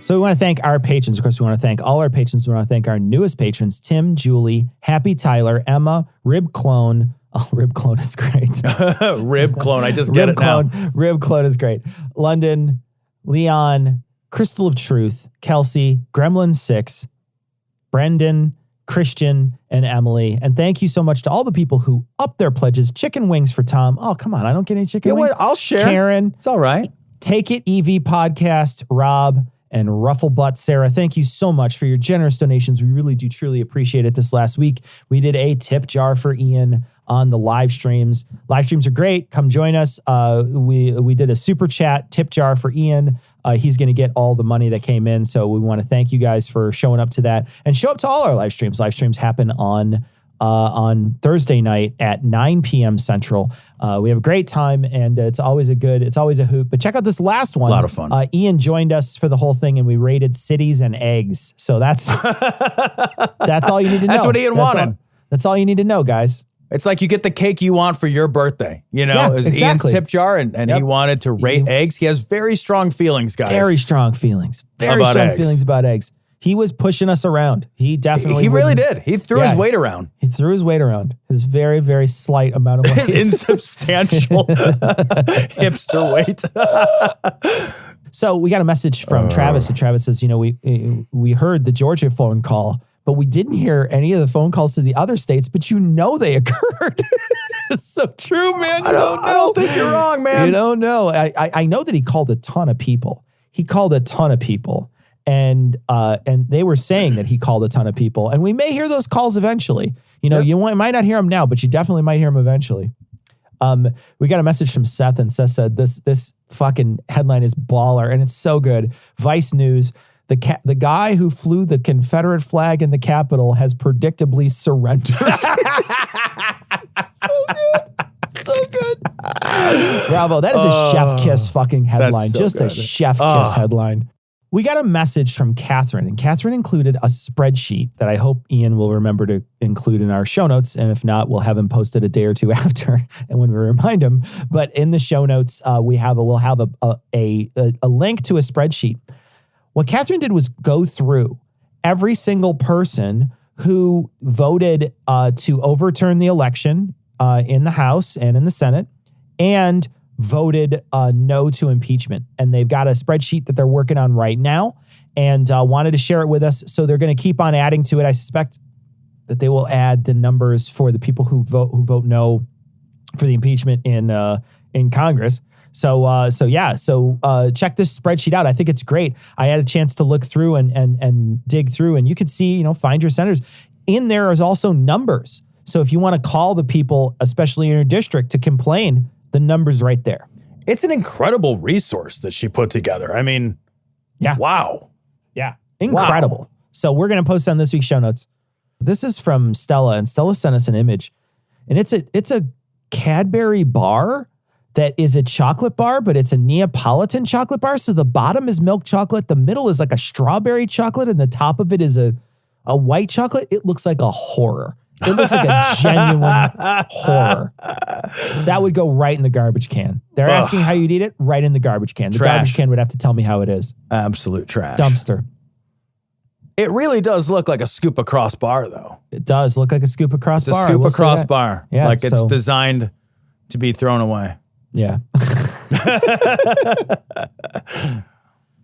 So we want to thank our patrons. Of course, we want to thank all our patrons. We want to thank our newest patrons, Tim, Julie, Happy Tyler, Emma, Rib Clone. Oh, Rib Clone is great. Rib Clone. I just get Rib it Clone, now. Rib Clone is great. London, Leon, Crystal of Truth, Kelsey, Gremlin 6, Brendan, Christian, and Emily. And thank you so much to all the people who upped their pledges. Chicken wings for Tom. Oh, come on. I don't get any chicken wings. I'll share. Karen. It's all right. Take It EV Podcast, Rob, and Rufflebutt Sarah. Thank you so much for your generous donations. We really do truly appreciate it. This last week, we did a tip jar for Ian on the live streams. Live streams are great. Come join us. We did a super chat tip jar for Ian. He's going to get all the money that came in. So we want to thank you guys for showing up to that, and show up to all our live streams. Live streams happen on Thursday night at 9 p.m. Central. We have a great time, and it's always a hoot. But check out this last one. A lot of fun. Ian joined us for the whole thing, and we rated cities and eggs. So that's all you need to know. That's what Ian wanted. That's all you need to know, guys. It's like you get the cake you want for your birthday, you know, Yeah, is exactly. Ian's tip jar, and he wanted to rate eggs. He has very strong feelings, guys. Very strong feelings. Very About strong eggs. feelings about eggs. He was pushing us around. He definitely He really wouldn't- did. He threw his weight around. He threw his weight around. His very, very slight amount of weight. His insubstantial hipster weight. So we got a message from Travis, and Travis says, we heard the Georgia phone call, but we didn't hear any of the phone calls to the other states, but they occurred. It's so true, man. I don't think you're wrong, man. You don't know. I know that he called a ton of people. And they were saying that he called a ton of people, and we may hear those calls eventually. You might not hear them now, but you definitely might hear them eventually. We got a message from Seth, and Seth said this fucking headline is baller, and it's so good. Vice News: the guy who flew the Confederate flag in the Capitol has predictably surrendered. So good. Bravo. That is a chef kiss fucking headline. so Just a good. chef kiss headline. We got a message from Catherine, and Catherine included a spreadsheet that I hope Ian will remember to include in our show notes. And if not, we'll have him posted a day or two after, and when we remind him. But in the show notes, we'll have a link to a spreadsheet. What Catherine did was go through every single person who voted to overturn the election in the House and in the Senate, and voted no to impeachment. And they've got a spreadsheet that they're working on right now, and wanted to share it with us. So they're going to keep on adding to it. I suspect that they will add the numbers for the people who vote no for the impeachment in Congress. So check this spreadsheet out. I think it's great. I had a chance to look through and dig through, and you can see, find your senators. In there is also numbers. So if you want to call the people, especially in your district, to complain, the number's right there. it's an incredible resource that she put together. I mean, Yeah. wow. Yeah. Incredible. Wow. So we're going to post on this week's show notes. This is from Stella, and Stella sent us an image. And it's a Cadbury bar that is a chocolate bar, but it's a Neapolitan chocolate bar. So the bottom is milk chocolate, the middle is like a strawberry chocolate, and the top of it is a white chocolate. It looks like a horror. It looks like a genuine horror. That would go right in the garbage can. They're asking how you'd eat it, right in the garbage can. The garbage can would have to tell me how it is. Absolute trash. Dumpster. It really does look like a scoop across bar, though. It does look like a scoop across bar. It's a scoop across bar. Yeah, like it's designed to be thrown away. Yeah.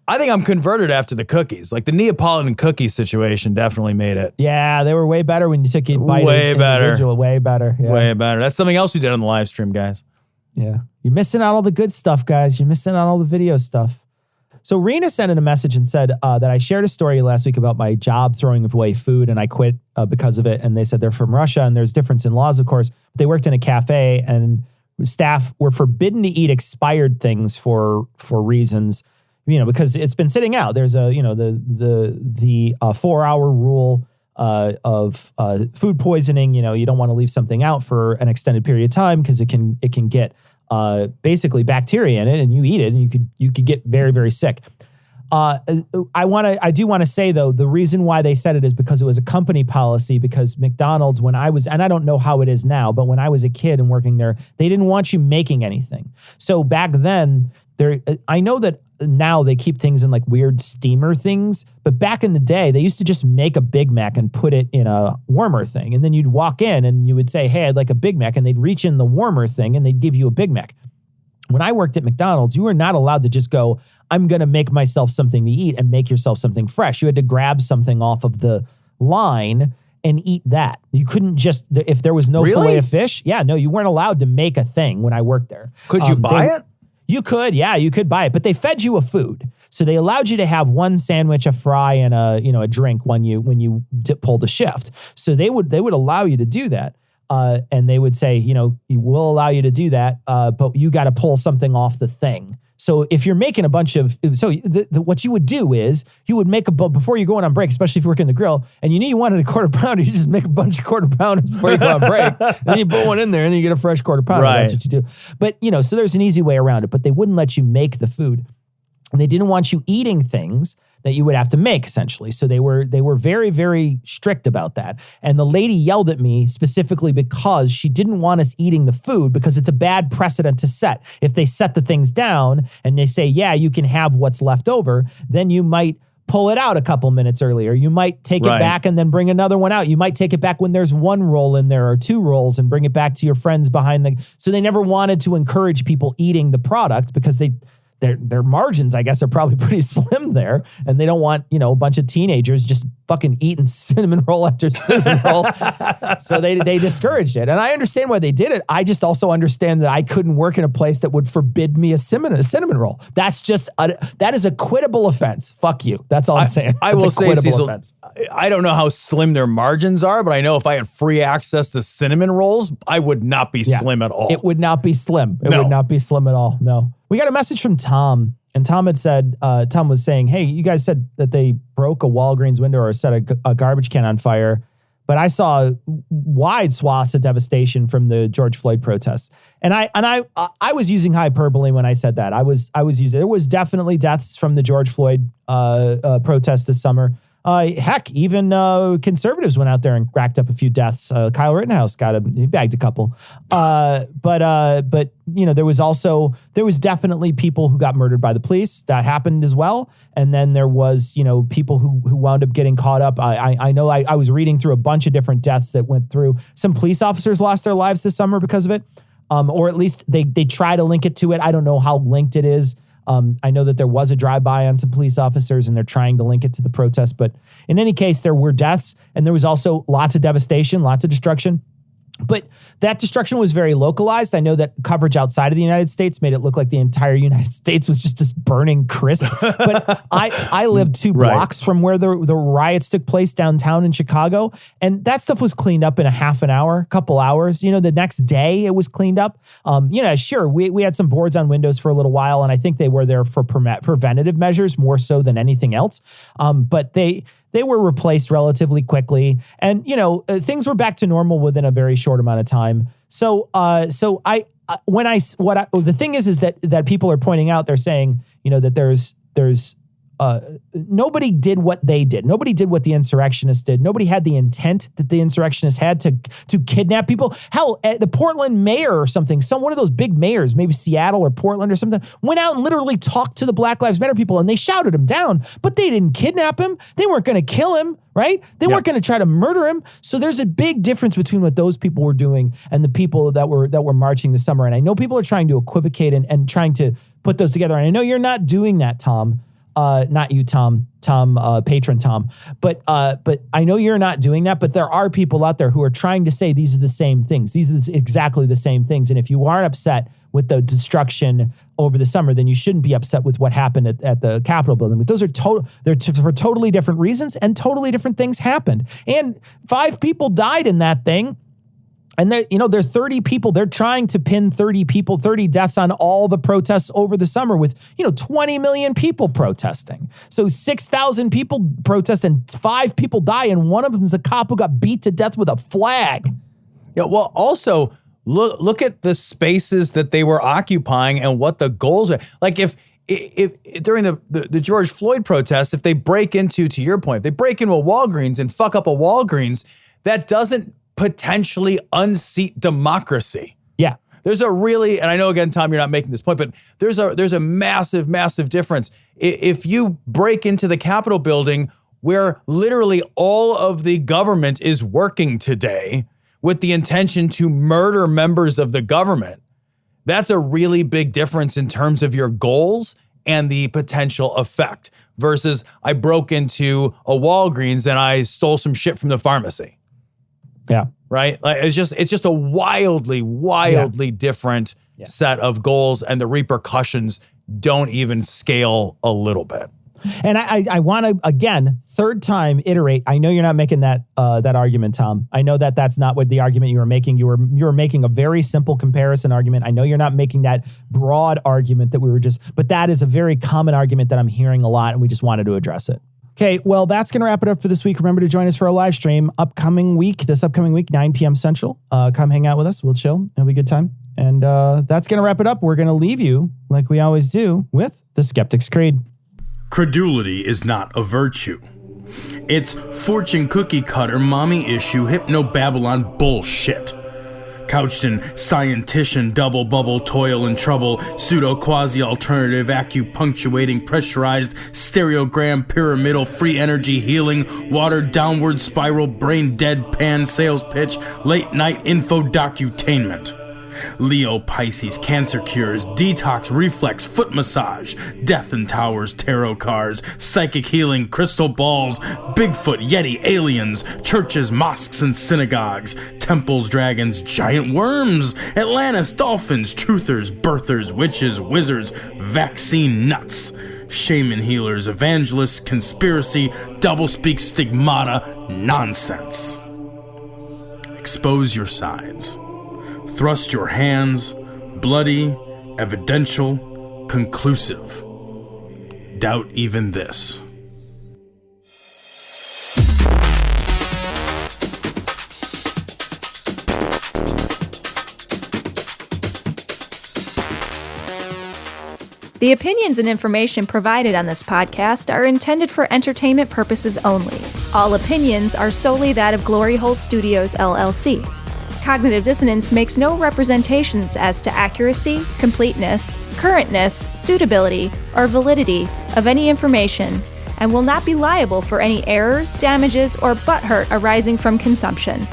I think I'm converted after the cookies. Like the Neapolitan cookie situation definitely made it. Yeah, they were way better when you took a bite. Way better. Way better. Yeah. Way better. That's something else we did on the live stream, guys. Yeah. You're missing out all the good stuff, guys. You're missing out all the video stuff. So Rena sent in a message and said that I shared a story last week about my job throwing away food and I quit because of it. And they said they're from Russia and there's difference in laws, of course. But they worked in a cafe and staff were forbidden to eat expired things for reasons, because it's been sitting out. There's the 4-hour rule of food poisoning. You don't want to leave something out for an extended period of time because it can get basically bacteria in it, and you eat it, and you could get very, very sick. I do want to say though, the reason why they said it is because it was a company policy. Because McDonald's, when I was, and I don't know how it is now, but when I was a kid and working there, they didn't want you making anything. So back then, I know that now they keep things in like weird steamer things, but back in the day, they used to just make a Big Mac and put it in a warmer thing. And then you'd walk in and you would say, hey, I'd like a Big Mac. And they'd reach in the warmer thing and they'd give you a Big Mac. When I worked at McDonald's, you were not allowed to just go, I'm going to make myself something to eat and make yourself something fresh. You had to grab something off of the line and eat that. You couldn't just, if there was no fillet of fish. Yeah, no, you weren't allowed to make a thing when I worked there. Could you buy it? You could, yeah, you could buy it, but they fed you a food. So they allowed you to have one sandwich, a fry, and a drink when you pulled a shift. So they would allow you to do that. And they would say, you will allow you to do that, but you got to pull something off the thing. So if you're making a bunch of, what you would do is you would make before you're going on break, especially if you work in the grill, and you knew you wanted a quarter pounder, you just make a bunch of quarter pounders before you go on break. Then you put one in there and then you get a fresh quarter pounder. Right. That's what you do. But, so there's an easy way around it, but they wouldn't let you make the food. And they didn't want you eating things that you would have to make, essentially. So they were very, very strict about that. And the lady yelled at me specifically because she didn't want us eating the food, because it's a bad precedent to set. If they set the things down and they say, yeah, you can have what's left over, then you might pull it out a couple minutes earlier. You might take it back and then bring another one out. You might take it back when there's one roll in there or two rolls and bring it back to your friends behind the... So they never wanted to encourage people eating the product because their margins, I guess, are probably pretty slim there. And they don't want, a bunch of teenagers just fucking eating cinnamon roll after cinnamon roll. So they discouraged it. And I understand why they did it. I just also understand that I couldn't work in a place that would forbid me a cinnamon roll. That's just, that is a quittable offense. Fuck you. That's all I'm saying. I will say, Cecil, I don't know how slim their margins are, but I know if I had free access to cinnamon rolls, I would not be slim at all. It would not be slim. It would not be slim at all. No. We got a message from Tom, and Tom had said, Tom was saying, hey, you guys said that they broke a Walgreens window or set a garbage can on fire, but I saw wide swaths of devastation from the George Floyd protests. And I was using hyperbole when I said that. I was using, there was definitely deaths from the George Floyd protests this summer. Heck, even conservatives went out there and racked up a few deaths. Kyle Rittenhouse he bagged a couple. But there was definitely people who got murdered by the police. That happened as well. And then there was, people who wound up getting caught up. I know I was reading through a bunch of different deaths that went through. Some police officers lost their lives this summer because of it. Or at least they try to link it to it. I don't know how linked it is. I know that there was a drive-by on some police officers and they're trying to link it to the protest. But in any case, there were deaths and there was also lots of devastation, lots of destruction. But that destruction was very localized. I know that coverage outside of the United States made it look like the entire United States was just this burning crisp. But I lived 2 blocks from where the riots took place downtown in Chicago. And that stuff was cleaned up in a half an hour, couple hours. You know, the next day it was cleaned up. Sure, we had some boards on windows for a little while, and I think they were there for preventative measures more so than anything else. But they were replaced relatively quickly, and things were back to normal within a very short amount of time. So the thing is that people are pointing out, they're saying, that there's nobody did what they did. Nobody did what the insurrectionists did. Nobody had the intent that the insurrectionists had to kidnap people. Hell, the Portland mayor or something, one of those big mayors, maybe Seattle or Portland or something, went out and literally talked to the Black Lives Matter people, and they shouted him down, but they didn't kidnap him. They weren't going to kill him, right? They weren't going to try to murder him. So there's a big difference between what those people were doing and the people that were marching this summer. And I know people are trying to equivocate and trying to put those together. And I know you're not doing that, Tom. Not you, Tom, patron Tom, but I know you're not doing that, but there are people out there who are trying to say these are the same things. These are exactly the same things. And if you aren't upset with the destruction over the summer, then you shouldn't be upset with what happened at the Capitol building. But those are for totally different reasons, and totally different things happened. And 5 people died in that thing. And there are 30 people. They're trying to pin 30 deaths on all the protests over the summer with, 20 million people protesting. So 6,000 people protest and 5 people die. And one of them is a cop who got beat to death with a flag. Yeah. Well, also look at the spaces that they were occupying and what the goals are. Like if during the George Floyd protests, if they break into, to your point, if they break into a Walgreens and fuck up a Walgreens, that doesn't potentially unseat democracy. Yeah. There's a really, and I know again, Tom, you're not making this point, but there's a massive, massive difference. If you break into the Capitol building where literally all of the government is working today with the intention to murder members of the government, that's a really big difference in terms of your goals and the potential effect versus I broke into a Walgreens and I stole some shit from the pharmacy. Yeah. Right. Like it's just a wildly different set of goals, and the repercussions don't even scale a little bit. And I want to, again, third time iterate. I know you're not making that argument, Tom. I know that's not what the argument you were making. You were making a very simple comparison argument. I know you're not making that broad argument but that is a very common argument that I'm hearing a lot, and we just wanted to address it. Okay, well, that's going to wrap it up for this week. Remember to join us for a live stream this upcoming week, 9 p.m. Central. Come hang out with us. We'll chill. It'll be a good time. And that's going to wrap it up. We're going to leave you, like we always do, with the Skeptic's Creed. Credulity is not a virtue. It's fortune cookie cutter, mommy issue, hypno-Babylon bullshit. Couched in scientician, double bubble, toil and trouble, pseudo quasi alternative, acupunctuating, pressurized, stereogram, pyramidal, free energy healing, water downward spiral, brain deadpan, sales pitch, late night info docutainment. Leo, Pisces, cancer cures, detox, reflex, foot massage, death and towers, tarot cards, psychic healing, crystal balls, Bigfoot, Yeti, aliens, churches, mosques and synagogues, temples, dragons, giant worms, Atlantis, dolphins, truthers, birthers, witches, wizards, vaccine nuts, shaman healers, evangelists, conspiracy, doublespeak, stigmata, nonsense. Expose your sides. Thrust your hands, bloody, evidential, conclusive. Doubt even this. The opinions and information provided on this podcast are intended for entertainment purposes only. All opinions are solely that of Glory Hole Studios, LLC. Cognitive Dissonance makes no representations as to accuracy, completeness, currentness, suitability, or validity of any information, and will not be liable for any errors, damages, or butthurt arising from consumption.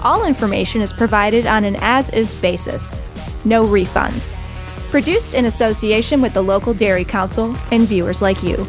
All information is provided on an as-is basis. No refunds. Produced in association with the local Dairy Council and viewers like you.